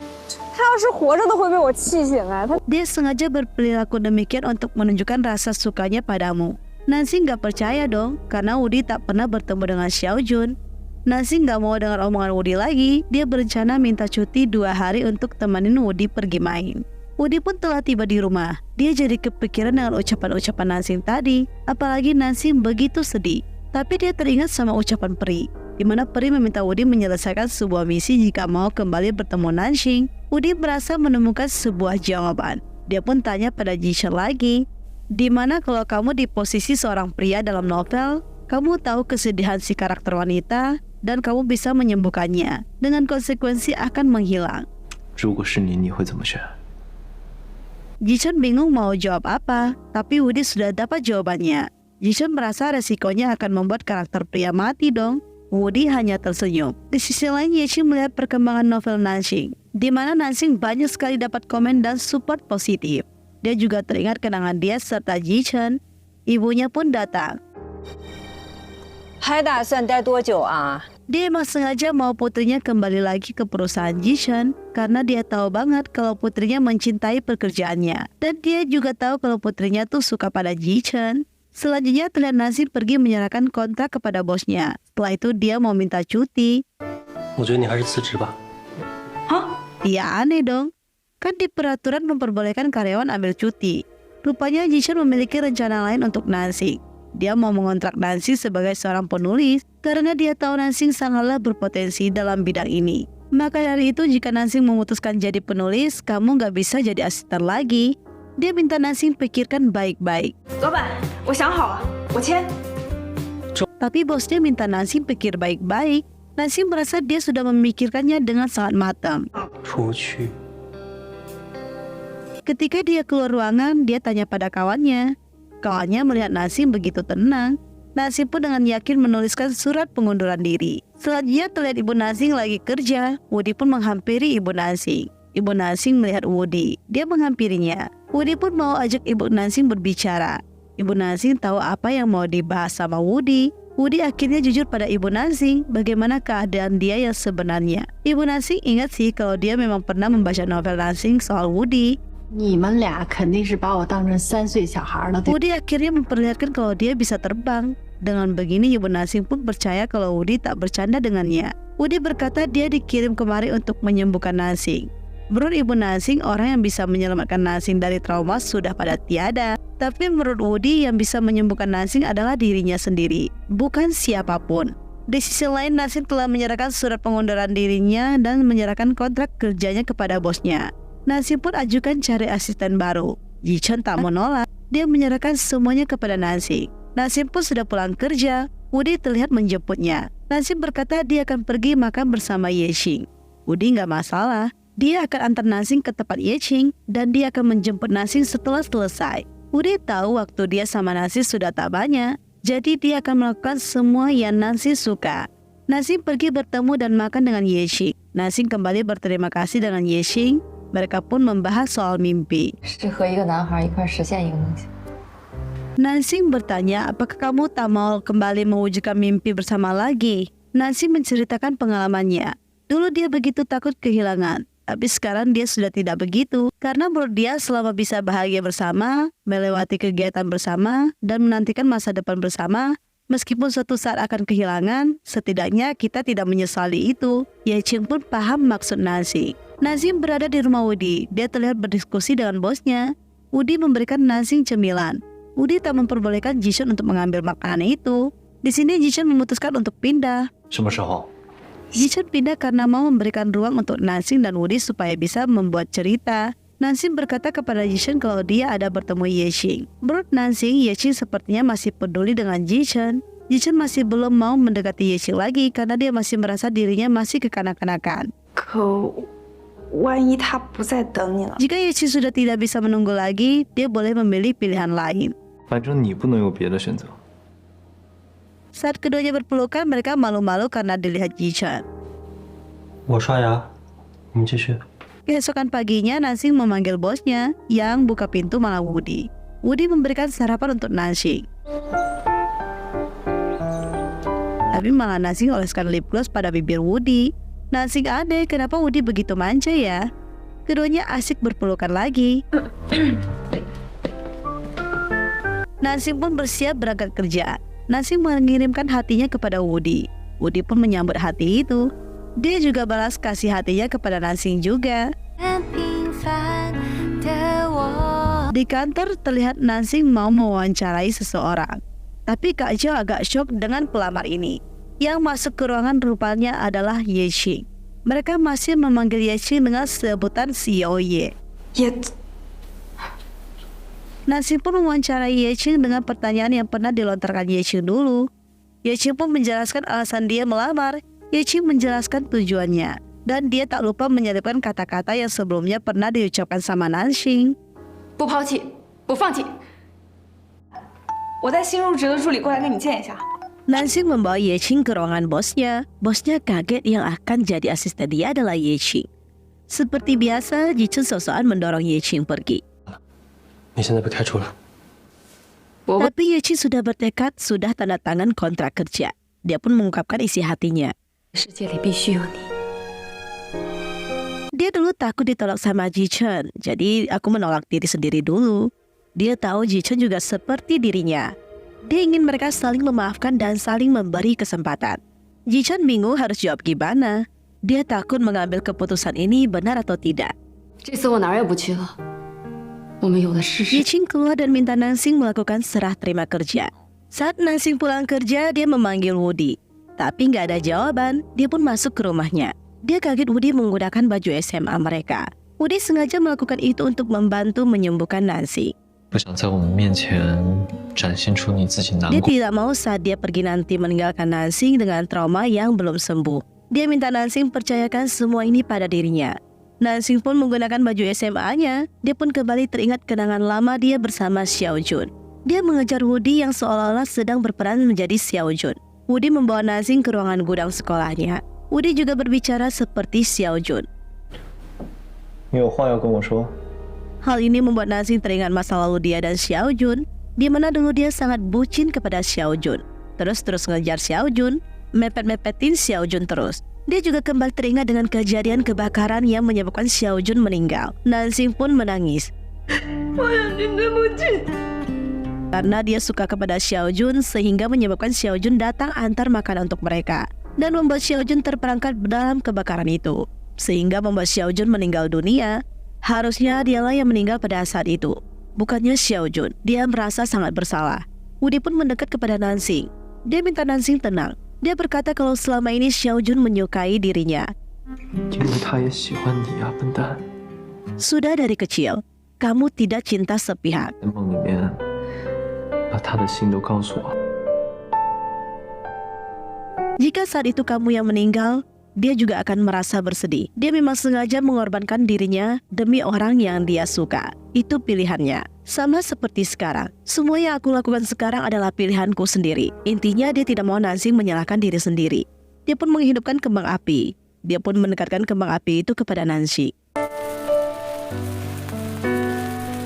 他要是活着都会被我气醒啊！他 Dia sengaja berperilaku demikian untuk menunjukkan rasa sukanya padamu. Nansing gak percaya dong, karena Woody tak pernah bertemu dengan Xiao Jun. Nansing gak mau dengar omongan Woody lagi. Dia berencana minta cuti 2 hari untuk temenin Woody pergi main. Woody pun telah tiba di rumah. Dia jadi kepikiran dengan ucapan-ucapan Nansing tadi. Apalagi Nansing begitu sedih. Tapi dia teringat sama ucapan Peri, di mana Peri meminta Woody menyelesaikan sebuah misi jika mau kembali bertemu Nansing. Woody merasa menemukan sebuah jawaban. Dia pun tanya pada Jishan lagi, dimana kalau kamu di posisi seorang pria dalam novel, kamu tahu kesedihan si karakter wanita dan kamu bisa menyembuhkannya, dengan konsekuensi akan menghilang. 如果是你，你会怎么选？ Jishan bingung mau jawab apa, tapi Woody sudah dapat jawabannya. Jishan merasa resikonya akan membuat karakter pria mati dong. Woody hanya tersenyum. Di sisi lain, Yexing melihat perkembangan novel Nansing, di mana Nansing banyak sekali dapat komen dan support positif. Dia juga teringat kenangan dia serta Jishan. Ibunya pun datang. 还打算待多久啊？ Dia emang sengaja mau putrinya kembali lagi ke perusahaan Jishan karena dia tahu banget kalau putrinya mencintai pekerjaannya. Dan dia juga tahu kalau putrinya tuh suka pada Jishan. Selanjutnya terlihat Nansing pergi menyerahkan kontrak kepada bosnya. Setelah itu dia mau minta cuti. 我觉得你还是辞职吧。 Iya aneh dong. Kan di peraturan memperbolehkan karyawan ambil cuti. Rupanya Jishan memiliki rencana lain untuk Nansing. Dia mau mengontrak Nansing sebagai seorang penulis karena dia tahu Nansing sangatlah berpotensi dalam bidang ini. Maka dari itu jika Nansing memutuskan jadi penulis, kamu gak bisa jadi asisten lagi. Dia minta Nansing pikirkan baik-baik. 老板，我想好了，我签。 Tapi bosnya minta Nansing pikir baik-baik. Nansing merasa dia sudah memikirkannya dengan sangat matang. 出去。 Ketika dia keluar ruangan, dia tanya pada kawannya. Kawannya melihat Nansing begitu tenang. Nansing pun dengan yakin menuliskan surat pengunduran diri. Selanjutnya terlihat ibu Nansing lagi kerja. Woody pun menghampiri ibu Nansing. Ibu Nansing melihat Woody. Dia menghampirinya. Woody pun mau ajak ibu Nansing berbicara. Ibu Nansing tahu apa yang mau dibahas sama Woody. Woody akhirnya jujur pada ibu Nansing bagaimana keadaan dia yang sebenarnya. Ibu Nansing ingat sih kalau dia memang pernah membaca novel Nansing soal Woody. 你们俩肯定是把我当成3岁小孩了，对吧？ Woody akhirnya memperlihatkan kalau dia bisa terbang. Dengan begini ibu Nansing pun percaya kalau Woody tak bercanda dengannya. Woody berkata dia dikirim kemari untuk menyembuhkan Nansing. Menurut ibu Nansing, orang yang bisa menyelamatkan Nansing dari trauma sudah pada tiada. Tapi menurut Woody, yang bisa menyembuhkan Nansing adalah dirinya sendiri, bukan siapapun. Di sisi lain, Nansing telah menyerahkan surat pengunduran dirinya dan menyerahkan kontrak kerjanya kepada bosnya. Nansing pun ajukan cari asisten baru. Jishan tak menolak. Dia menyerahkan semuanya kepada Nansing. Nansing pun sudah pulang kerja. Woody terlihat menjemputnya. Nansing berkata dia akan pergi makan bersama Yexing. Woody nggak masalah. Dia akan antar Nansing ke tempat Yexing dan dia akan menjemput Nansing setelah selesai. Woody tahu waktu dia sama Nansing sudah tak banyak. Jadi dia akan melakukan semua yang Nansing suka. Nansing pergi bertemu dan makan dengan Yexing. Nansing kembali berterima kasih dengan Yexing. Mereka pun membahas soal mimpi. 是和一个男孩一块实现一个梦想。 Nansing bertanya apakah kamu tak mau kembali mewujudkan mimpi bersama lagi. Nansing menceritakan pengalamannya. Dulu dia begitu takut kehilangan. Tapi sekarang dia sudah tidak begitu. Karena menurut dia selama bisa bahagia bersama, melewati kegiatan bersama, dan menantikan masa depan bersama, meskipun suatu saat akan kehilangan, setidaknya kita tidak menyesali itu. Yexing pun paham maksud Nansing. Nansing berada di rumah Woody. Dia terlihat berdiskusi dengan bosnya. Woody memberikan Nansing cemilan. Woody tak memperbolehkan Jishan untuk mengambil makanan itu. Di sini Jishan memutuskan untuk pindah. 什么时候？ Jishan pindah karena mau memberikan ruang untuk Nansing dan Woody supaya bisa membuat cerita. Nansing berkata kepada Jishan kalau dia ada bertemu Yexing. Menurut Nansing, Yexing sepertinya masih peduli dengan Jishan. Jishan masih belum mau mendekati Yexing lagi karena dia masih merasa dirinya masih kekanak-kanakan. 可万一他不再等你了？ Jika Yexing sudah tidak bisa menunggu lagi, dia boleh memilih pilihan lain. 反正你不能有别的选择。 Saat keduanya berpelukan, mereka malu-malu karena dilihat Jishan. 我刷牙，你们继续。 Keesokan paginya, Nansing memanggil bosnya, yang buka pintu malah Woody. Woody memberikan sarapan untuk Nansing. Tapi malah Nansing oleskan lip gloss pada bibir Woody. Nansing aneh, kenapa Woody begitu manja ya? Keduanya asik berpelukan lagi. Nansing pun bersiap berangkat kerja. Nansing mengirimkan hatinya kepada Woody. Woody pun menyambut hati itu. Dia juga balas kasih hatinya kepada Nansing juga. Di kantor terlihat Nansing mau mewawancarai seseorang. Tapi Kak Jo agak syok dengan pelamar ini. Yang masuk ke ruangan rupanya adalah Ye Qing. Mereka masih memanggil Ye Qing dengan sebutan Xiao Ye. Nansing pun mewawancarai Ye Qing dengan pertanyaan yang pernah dilontarkan Ye Qing dulu. Ye Qing pun menjelaskan alasan dia melamar. Ye Qing menjelaskan tujuannya. Dan dia tak lupa menyelipkan kata-kata yang sebelumnya pernah diucapkan sama Nansing. 不抛弃，不放弃。我带新入职的助理过来跟你见一下。 Nansing membawa Ye Qing ke ruangan bosnya. Bosnya kaget yang akan jadi asisten dia adalah Ye Qing. Seperti biasa, Jichun sosokan mendorong Ye Qing pergi. 你现在被开除了。 Tapi Ye Qing sudah bertekad, sudah tanda tangan kontrak kerja. Dia pun mengungkapkan isi hatinya. 世界里必须有你。 Dia dulu takut ditolak sama Jichun, jadi aku menolak diri sendiri dulu. Dia tahu Jichun juga seperti dirinya. Dia ingin mereka saling memaafkan dan saling memberi kesempatan. Jichun bingung harus jawab gimana. Dia takut mengambil keputusan ini benar atau tidak. 这次我哪儿也不去了，我们有的是 Ye Qing keluar dan minta Nansing melakukan serah terima kerja. Saat Nansing pulang kerja, dia memanggil Woody. Tapi nggak ada jawaban, dia pun masuk ke rumahnya. Dia kaget Woody menggunakan baju SMA mereka. Woody sengaja melakukan itu untuk membantu menyembuhkan Nansing. 不想在我们面前展现出你自己难 Dia 过。 tidak mau saat dia pergi nanti meninggalkan Nansing dengan trauma yang belum sembuh. Dia minta Nansing percayakan semua ini pada dirinya. Nansing pun menggunakan baju SMA-nya. Dia pun kembali teringat kenangan lama dia bersama Xiao Jun. Dia mengejar Woody yang seolah-olah sedang berperan menjadi Xiao Jun. Woody membawa Nansing ke ruangan gudang sekolahnya. Woody juga berbicara seperti Xiao Jun. 你有话要跟我说？ Hal ini membuat Nansing teringat masa lalu dia dan Xiao Jun, di mana dulu dia sangat bucin kepada Xiao Jun. Terus ngejar Xiao Jun, mepet-mepetin Xiao Jun terus. Dia juga kembali teringat dengan kejadian kebakaran yang menyebabkan Xiao Jun meninggal. Nansing pun menangis. Karena dia suka kepada Xiao Jun sehingga menyebabkan Xiao Jun datang antar makanan untuk mereka. Dan membuat Xiao Jun terperangkap dalam kebakaran itu. Sehingga membuat Xiao Jun meninggal dunia. Harusnya dialah yang meninggal pada saat itu, bukannya Xiao Jun. Dia merasa sangat bersalah. Woody pun mendekat kepada Nansing. Dia minta Nansing tenang. Dia berkata kalau selama ini Xiao Jun menyukai dirinya. 因为他也喜欢你啊，笨蛋。 Sudah dari kecil, kamu tidak cinta sepihak. 在梦里面，把他的心都告诉我。 Jika saat itu kamu yang meninggal, dia juga akan merasa bersedih. Dia memang sengaja mengorbankan dirinya demi orang yang dia suka. Itu pilihannya. Sama seperti sekarang. Semua yang aku lakukan sekarang adalah pilihanku sendiri. Intinya dia tidak mau Nansing menyalahkan diri sendiri. Dia pun menghidupkan kembang api. Dia pun mendekatkan kembang api itu kepada Nansing.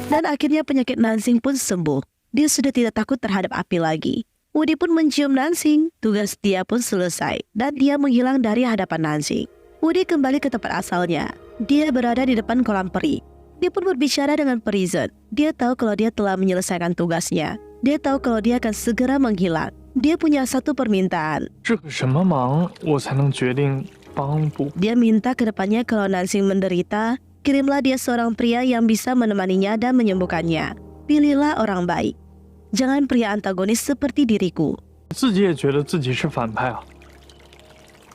Dan akhirnya penyakit Nansing pun sembuh. Dia sudah tidak takut terhadap api lagi. Woody pun mencium Nansing, tugas dia pun selesai, dan dia menghilang dari hadapan Nansing. Woody kembali ke tempat asalnya. Dia berada di depan kolam peri. Dia pun berbicara dengan peri Zhen. Dia tahu kalau dia telah menyelesaikan tugasnya. Dia tahu kalau dia akan segera menghilang. Dia punya satu permintaan. 这个什么忙我才能决定帮不？ Dia minta ke depannya kalau Nansing menderita, kirimlah dia seorang pria yang bisa menemaninya dan menyembuhkannya. Pilihlah orang baik. Jangan pria antagonis seperti diriku. 自己也觉得自己是反派啊。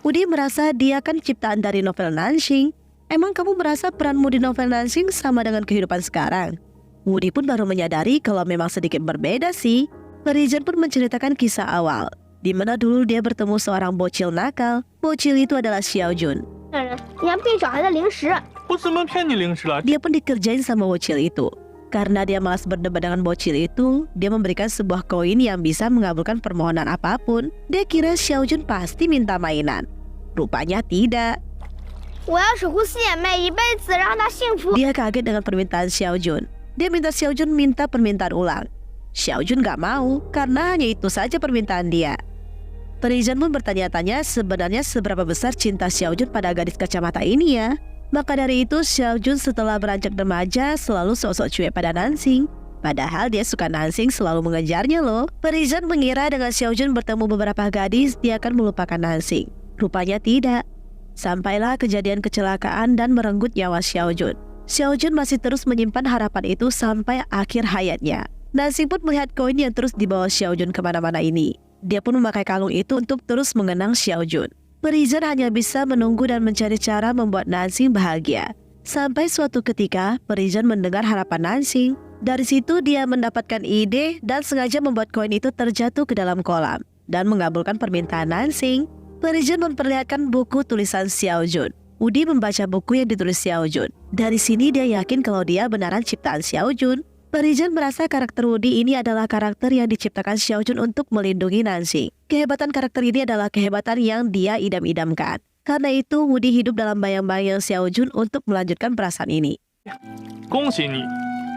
Woody merasa dia kan ciptaan dari novel Nansing. Emang kamu merasa peranmu di novel Nansing sama dengan kehidupan sekarang? Woody pun baru menyadari kalau memang sedikit berbeda sih. Peri Zhen pun menceritakan kisah awal, di mana dulu dia bertemu seorang bocil nakal. Bocil itu adalah Xiao Jun. 你还骗小孩的零食。 我怎么骗你零食了？ Dia pun dikerjain sama bocil itu. Karena dia malas berdebat dengan bocil itu, dia memberikan sebuah koin yang bisa mengabulkan permohonan apapun. Dia kira Xiao Jun pasti minta mainan. Rupanya tidak. 我要守护四眼妹一辈子，让她幸福。 Dia kaget dengan permintaan Xiao Jun. Dia minta Xiao Jun minta permintaan ulang. Xiao Jun gak mau, karena hanya itu saja permintaan dia. Peri Zhen pun bertanya-tanya sebenarnya seberapa besar cinta Xiao Jun pada gadis kacamata ini ya. Maka dari itu Xiao Jun setelah beranjak remaja selalu sok-sok cuek pada Nansing. Padahal dia suka Nansing selalu mengejarnya loh. Perizan mengira dengan Xiaojun bertemu beberapa gadis, dia akan melupakan Nansing. Rupanya tidak. Sampailah kejadian kecelakaan dan merenggut nyawa Xiaojun. Xiaojun masih terus menyimpan harapan itu sampai akhir hayatnya. Nansing pun melihat koin yang terus dibawa Xiaojun kemana-mana ini. Dia pun memakai kalung itu untuk terus mengenang Xiaojun. Perizan hanya bisa menunggu dan mencari cara membuat Nansing bahagia. Sampai suatu ketika, Perizan mendengar harapan Nansing. Dari situ dia mendapatkan ide dan sengaja membuat koin itu terjatuh ke dalam kolam dan mengabulkan permintaan Nansing. Perizan memperlihatkan buku tulisan Xiaojun. Udi membaca buku yang ditulis Xiaojun. Dari sini dia yakin kalau dia benaran ciptaan Xiaojun. Perizan merasa karakter Udi ini adalah karakter yang diciptakan Xiaojun untuk melindungi Nansing. Kehebatan karakter ini adalah kehebatan yang dia idam-idamkan. Karena itu Udi hidup dalam bayang-bayang Xiaojun untuk melanjutkan perasaan ini. 恭喜你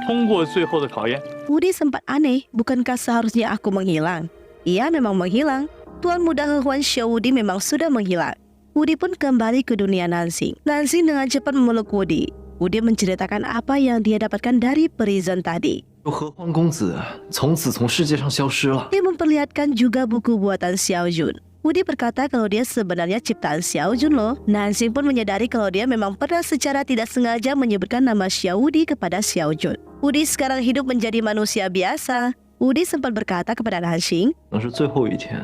通过最后的考验。 Udi sempat aneh, bukankah seharusnya aku menghilang? Ia memang menghilang. Tuan muda He-Huan Xiao Udi memang sudah menghilang. Udi pun kembali ke dunia Nansing. Nansing dengan cepat memeluk Udi. Udi menceritakan apa yang dia dapatkan dari Perizan tadi. 何欢公子从此从世界上消失了。 Dia memperlihatkan juga buku buatan Xiaojun. Udi berkata kalau dia sebenarnya ciptaan Xiaojun loh. Nansing pun menyadari kalau dia memang pernah secara tidak sengaja menyebutkan nama Xiao Udi kepada Xiaojun. Udi sekarang hidup menjadi manusia biasa. Udi sempat berkata kepada Nansing, 可能是最后一天，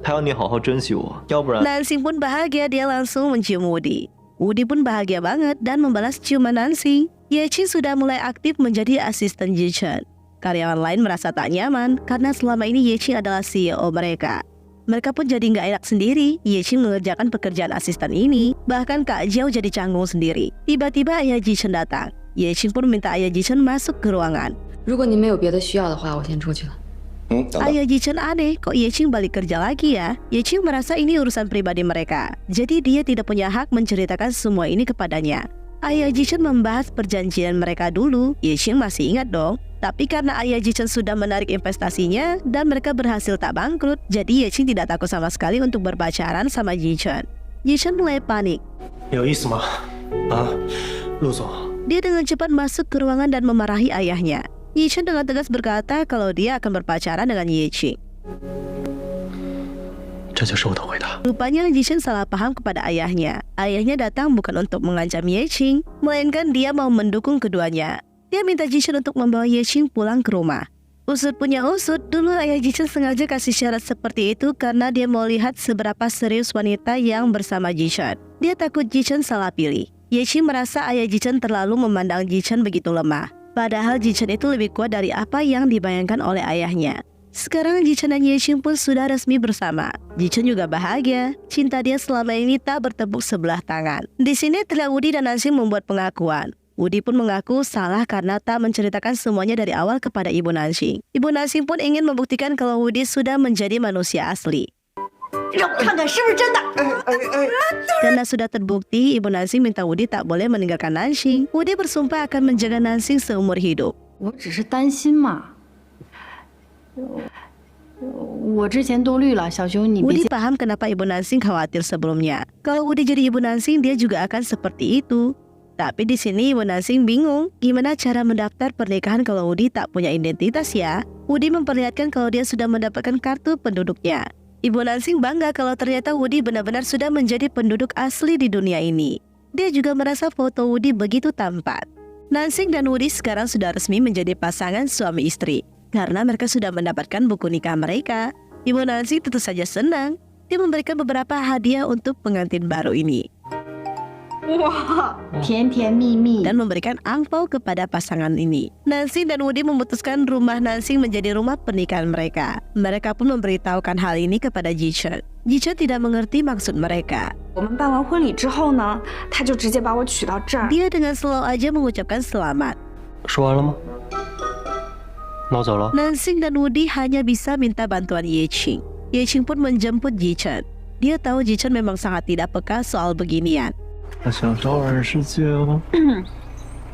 他要你好好珍惜我，要不然。 Nansing pun bahagia, dia langsung mencium Udi. Udi pun bahagia banget dan membalas ciuman Nansing. Yeqing sudah mulai aktif menjadi asisten Jichen. Karyawan lain merasa tak nyaman karena selama ini Yeqing adalah CEO mereka. Mereka pun jadi nggak enak sendiri. Yeqing mengerjakan pekerjaan asisten ini. Bahkan Kak Jiao jadi canggung sendiri. Tiba-tiba ayah Jichen datang. Yeqing pun minta ayah Jichen masuk ke ruangan. 如果你没有别的需要的话，我先出去了。 Ayah Jichen aneh, kok Yeqing balik kerja lagi ya? Yeqing merasa ini urusan pribadi mereka. Jadi dia tidak punya hak menceritakan semua ini kepadanya. Ayah Jichen membahas perjanjian mereka dulu. Yeqing masih ingat dong. Tapi karena ayah Jichen sudah menarik investasinya dan mereka berhasil tak bangkrut, jadi Yeqing tidak takut sama sekali untuk berpacaran sama Jichen. Jichen mulai panik. 有意思吗？啊，陆总。 Dia dengan cepat masuk ke ruangan dan memarahi ayahnya. Jichen dengan tegas berkata kalau dia akan berpacaran dengan Yeqing. 这就是我的回答。 Rupanya Jichen salah paham kepada ayahnya. Ayahnya datang bukan untuk mengancam Yeqing, melainkan dia mau mendukung keduanya. Dia minta Jichen untuk membawa Yeqing pulang ke rumah. Usut punya usut, dulu ayah Jichen sengaja kasih syarat seperti itu karena dia mau lihat seberapa serius wanita yang bersama Jichen. Dia takut Jichen salah pilih. Yeqing merasa ayah Jichen terlalu memandang Jichen begitu lemah. Padahal Jichen itu lebih kuat dari apa yang dibayangkan oleh ayahnya. Sekarang Jichen dan Yeqing pun sudah resmi bersama. Jichen juga bahagia. Cinta dia selama ini tak bertepuk sebelah tangan. Di sini terlihat Udi dan Nansing membuat pengakuan. Udi pun mengaku salah karena tak menceritakan semuanya dari awal kepada Ibu Nansing. Ibu Nansing pun ingin membuktikan kalau Udi sudah menjadi manusia asli. Karena sudah terbukti, Ibu Nansing minta Udi tak boleh meninggalkan Nansing. Udi bersumpah akan menjaga Nansing seumur hidup. 我只是担心嘛。我之前多虑了，小熊你别 Udi paham kenapa Ibu Nansing khawatir sebelumnya. Kalau Udi jadi Ibu Nansing, dia juga akan seperti itu. Tapi di sini Ibu Nansing bingung gimana cara mendaftar pernikahan kalau Udi tak punya identitas ya. Udi memperlihatkan kalau dia sudah mendapatkan kartu penduduknya. Ibu Nansing bangga kalau ternyata Udi benar-benar sudah menjadi penduduk asli di dunia ini. Dia juga merasa foto Udi begitu tampan. Nansing dan Udi sekarang sudah resmi menjadi pasangan suami istri. Karena mereka sudah mendapatkan buku nikah mereka. Ibu Nansing tentu saja senang. Dia memberikan beberapa hadiah untuk pengantin baru ini. 哇，甜甜蜜蜜。 Dan memberikan angpau kepada pasangan ini. Nansing dan Udi memutuskan rumah Nansing menjadi rumah pernikahan mereka. Mereka pun memberitahukan hal ini kepada Jichen. Jichen tidak mengerti maksud mereka. 我们办完婚礼之后呢，他就直接把我娶到这儿。 Dia dengan slow aja mengucapkan selamat. 说完了吗？那我走了。 Nansing dan Udi hanya bisa minta bantuan Yeqing. Yeqing pun menjemput Jichen. Dia tahu Jichen memang sangat tidak peka soal beginian. 他想找二世界了。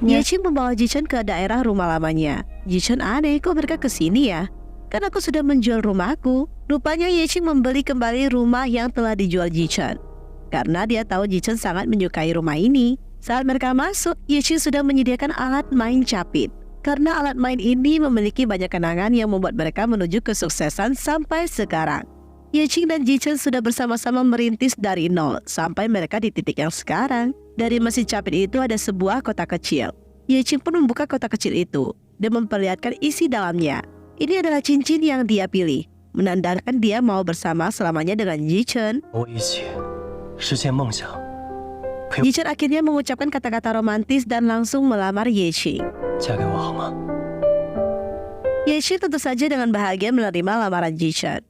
Yeqing membawa Jichen ke daerah rumah lamanya. Jichen aneh, kok mereka kesini ya? Kan aku sudah menjual rumahku. Rupanya Yeqing membeli kembali rumah yang telah dijual Jichen. Karena dia tahu Jichen sangat menyukai rumah ini. Saat mereka masuk, Yeqing sudah menyediakan alat main capit. karena alat main ini memiliki banyak kenangan yang membuat mereka menuju kesuksesan sampai sekarang. Yeqing dan Jichen sudah bersama-sama merintis dari nol sampai mereka di titik yang sekarang. Dari mesin capit itu ada sebuah kotak kecil. Yeqing pun membuka kotak kecil itu dan memperlihatkan isi dalamnya. Ini adalah cincin yang dia pilih, menandakan dia mau bersama selamanya dengan Jichen. Jichen akhirnya mengucapkan kata-kata romantis dan langsung melamar Yeqing. Yeqing tentu saja dengan bahagia menerima lamaran Jichen.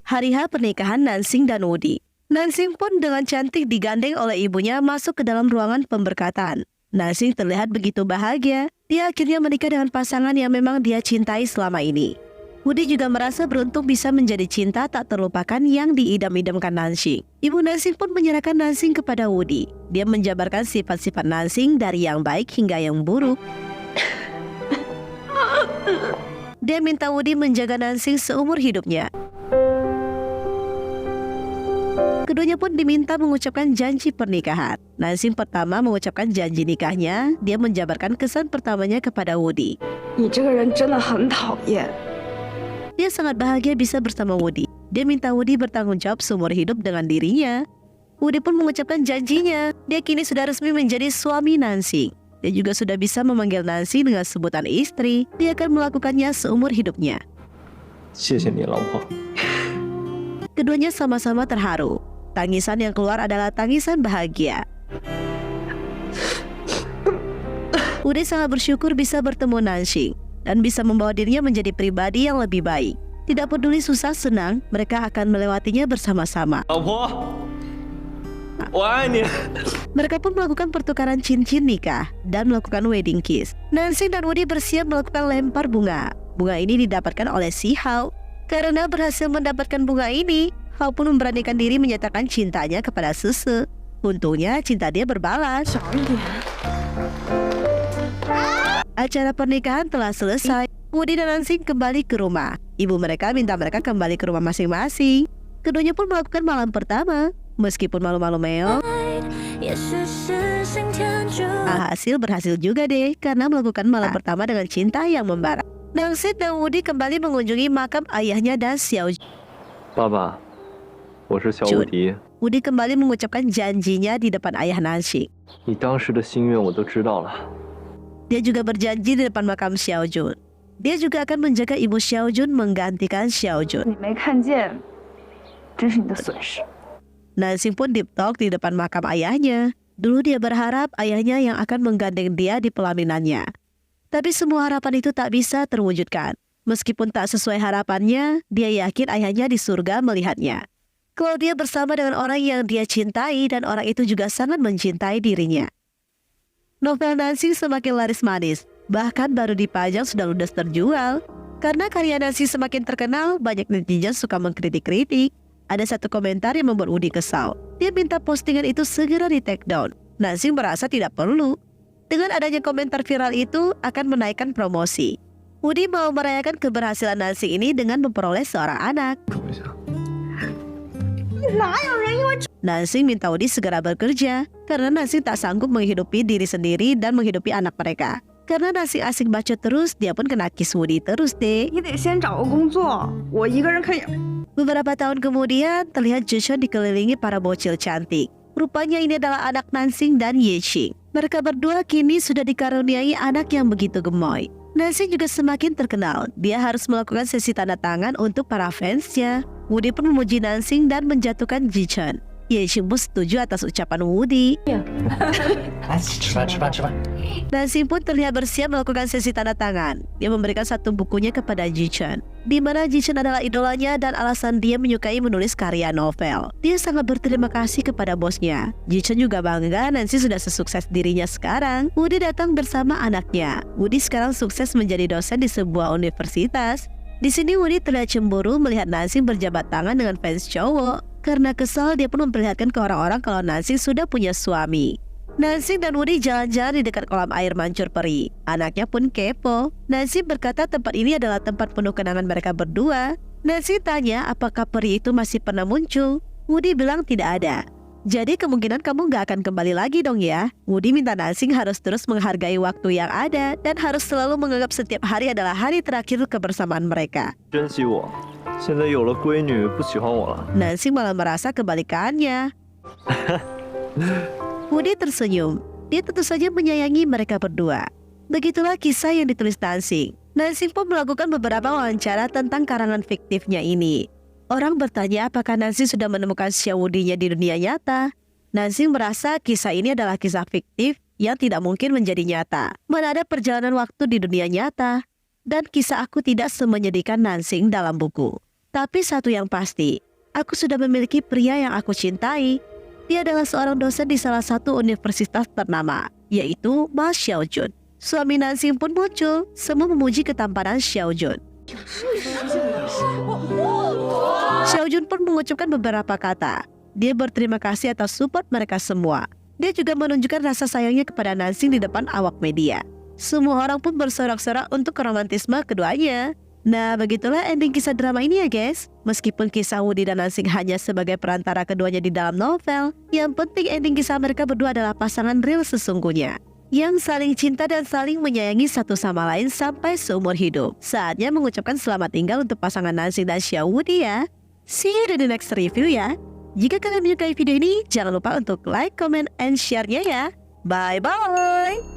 Hari H pernikahan Nansing dan Wudi. Nansing pun dengan cantik digandeng oleh ibunya masuk ke dalam ruangan pemberkatan. Nansing terlihat begitu bahagia. Dia akhirnya menikah dengan pasangan yang memang dia cintai selama ini. Wudi juga merasa beruntung bisa menjadi cinta tak terlupakan yang diidam-idamkan Nansing. Ibu Nansing pun menyerahkan Nansing kepada Wudi. Dia menjabarkan sifat-sifat Nansing dari yang baik hingga yang buruk. Dia minta Wudi menjaga Nansing seumur hidupnya. Keduanya pun diminta mengucapkan janji pernikahan. Nansing pertama mengucapkan janji nikahnya. Dia menjabarkan kesan pertamanya kepada Wudi. Dia sangat bahagia bisa bersama Wudi. Dia minta Wudi bertanggung jawab seumur hidup dengan dirinya. Wudi pun mengucapkan janjinya. Dia kini sudah resmi menjadi suami Nansing. Dia juga sudah bisa memanggil Nansing dengan sebutan istri. Dia akan melakukannya seumur hidupnya. Keduanya sama-sama terharu. Tangisan yang keluar adalah tangisan bahagia. Wudi sangat bersyukur bisa bertemu Nansing dan bisa membawa dirinya menjadi pribadi yang lebih baik. Tidak peduli susah senang, mereka akan melewatinya bersama-sama. Mereka pun melakukan pertukaran cincin nikah dan melakukan wedding kiss. Nansing dan Wudi bersiap melakukan lempar bunga. Bunga ini didapatkan oleh si Hao. Karena berhasil mendapatkan bunga ini, Hao pun memberanikan diri menyatakan cintanya kepada Sese. Untungnya cinta dia berbalas. Acara pernikahan telah selesai. Wudi dan Nansing kembali ke rumah. Ibu mereka minta mereka kembali ke rumah masing-masing. Keduanya pun melakukan malam pertama. Meskipun malu-malu meong, alhasil berhasil juga deh karena melakukan malam pertama dengan cinta yang membara. Nansing dan Wudi kembali mengunjungi makam ayahnya dan Xiaojun. Bapa, saya Xiao Wudi. Wudi kembali mengucapkan janjinya di depan ayah Nansing. Dia juga berjanji di depan makam Xiaojun. Dia juga akan menjaga ibu Xiaojun menggantikan Xiaojun. Nansing pun deep talk di depan makam ayahnya. Dulu dia berharap ayahnya yang akan menggandeng dia di pelaminannya. Tapi semua harapan itu tak bisa terwujudkan. Meskipun tak sesuai harapannya, dia yakin ayahnya di surga melihatnya. Kalau dia bersama dengan orang yang dia cintai dan orang itu juga sangat mencintai dirinya. Novel Nansing semakin laris manis. Bahkan baru dipajang sudah ludes terjual. Karena karya Nansing semakin terkenal, banyak netizen suka mengkritik-kritik. Ada satu komentar yang membuat Wudi kesal. Dia minta postingan itu segera di take down. Nansing merasa tidak perlu. Dengan adanya komentar viral itu akan menaikkan promosi. Wudi mau merayakan keberhasilan Nansing ini dengan memperoleh seorang anak. Nansing minta Wudi segera bekerja karena Nansing tak sanggup menghidupi diri sendiri dan menghidupi anak mereka. Karena Nansing asik bacot terus, dia pun kena kiss Wudi terus deh. Beberapa tahun kemudian, terlihat Jichen dikelilingi para bocil cantik. Rupanya ini adalah anak Nansing dan Yeqing. Mereka berdua kini sudah dikaruniai anak yang begitu gemoy. Nansing juga semakin terkenal. Dia harus melakukan sesi tanda tangan untuk para fansnya. Wudi pun memuji Nansing dan menjatuhkan Jichen. Yeqing pun setuju atas ucapan Wudi. Nansing pun terlihat bersiap melakukan sesi tanda tangan. Dia memberikan satu bukunya kepada Jichen, di mana Jichen adalah idolanya dan alasan dia menyukai menulis karya novel. Dia sangat berterima kasih kepada bosnya. Jichen juga bangga Nansing sudah sesukses dirinya sekarang. Wudi datang bersama anaknya. Wudi sekarang sukses menjadi dosen di sebuah universitas. Di sini Wudi terlihat cemburu melihat Nansing berjabat tangan dengan fans cowok. Karena kesal, dia pun memperlihatkan ke orang-orang kalau Nansing sudah punya suami. Nansing dan Wudi jalan-jalan di dekat kolam air mancur peri. Anaknya pun kepo. Nansing berkata tempat ini adalah tempat penuh kenangan mereka berdua. Nansing tanya apakah peri itu masih pernah muncul. Wudi bilang tidak ada. Jadi kemungkinan kamu nggak akan kembali lagi dong ya. Woody minta Nansing harus terus menghargai waktu yang ada dan harus selalu menganggap setiap hari adalah hari terakhir kebersamaan mereka. 珍惜我，现在有了闺女，不喜欢我了。 Nansing malah merasa kebalikannya. Woody tersenyum. Dia tentu saja menyayangi mereka berdua. Begitulah kisah yang ditulis Nansing. Nansing pun melakukan beberapa wawancara tentang karangan fiktifnya ini. Orang bertanya apakah Nansing sudah menemukan Xiao Wudinya di dunia nyata. Nansing merasa kisah ini adalah kisah fiktif yang tidak mungkin menjadi nyata. Mana ada perjalanan waktu di dunia nyata. Dan kisah aku tidak semenyedihkan Nansing dalam buku. Tapi satu yang pasti, aku sudah memiliki pria yang aku cintai. Dia adalah seorang dosen di salah satu universitas ternama, yaitu Ma Xiaojun. Suami Nansing pun muncul, semua memuji ketampanan Xiaojun. Xiaojun pun mengucapkan beberapa kata. Dia berterima kasih atas support mereka semua. Dia juga menunjukkan rasa sayangnya kepada Nansing di depan awak media. Semua orang pun bersorak-sorak untuk romantisme keduanya. Nah, begitulah ending kisah drama ini ya guys. Meskipun kisah Woody dan Nansing hanya sebagai perantara keduanya di dalam novel, yang penting ending kisah mereka berdua adalah pasangan real sesungguhnya, yang saling cinta dan saling menyayangi satu sama lain sampai seumur hidup. Saatnya mengucapkan selamat tinggal untuk pasangan Nansing dan Xiao Woody ya. See you in the next review ya. Jika kalian menyukai video ini, jangan lupa untuk like, comment, and share-nya ya. Bye-bye!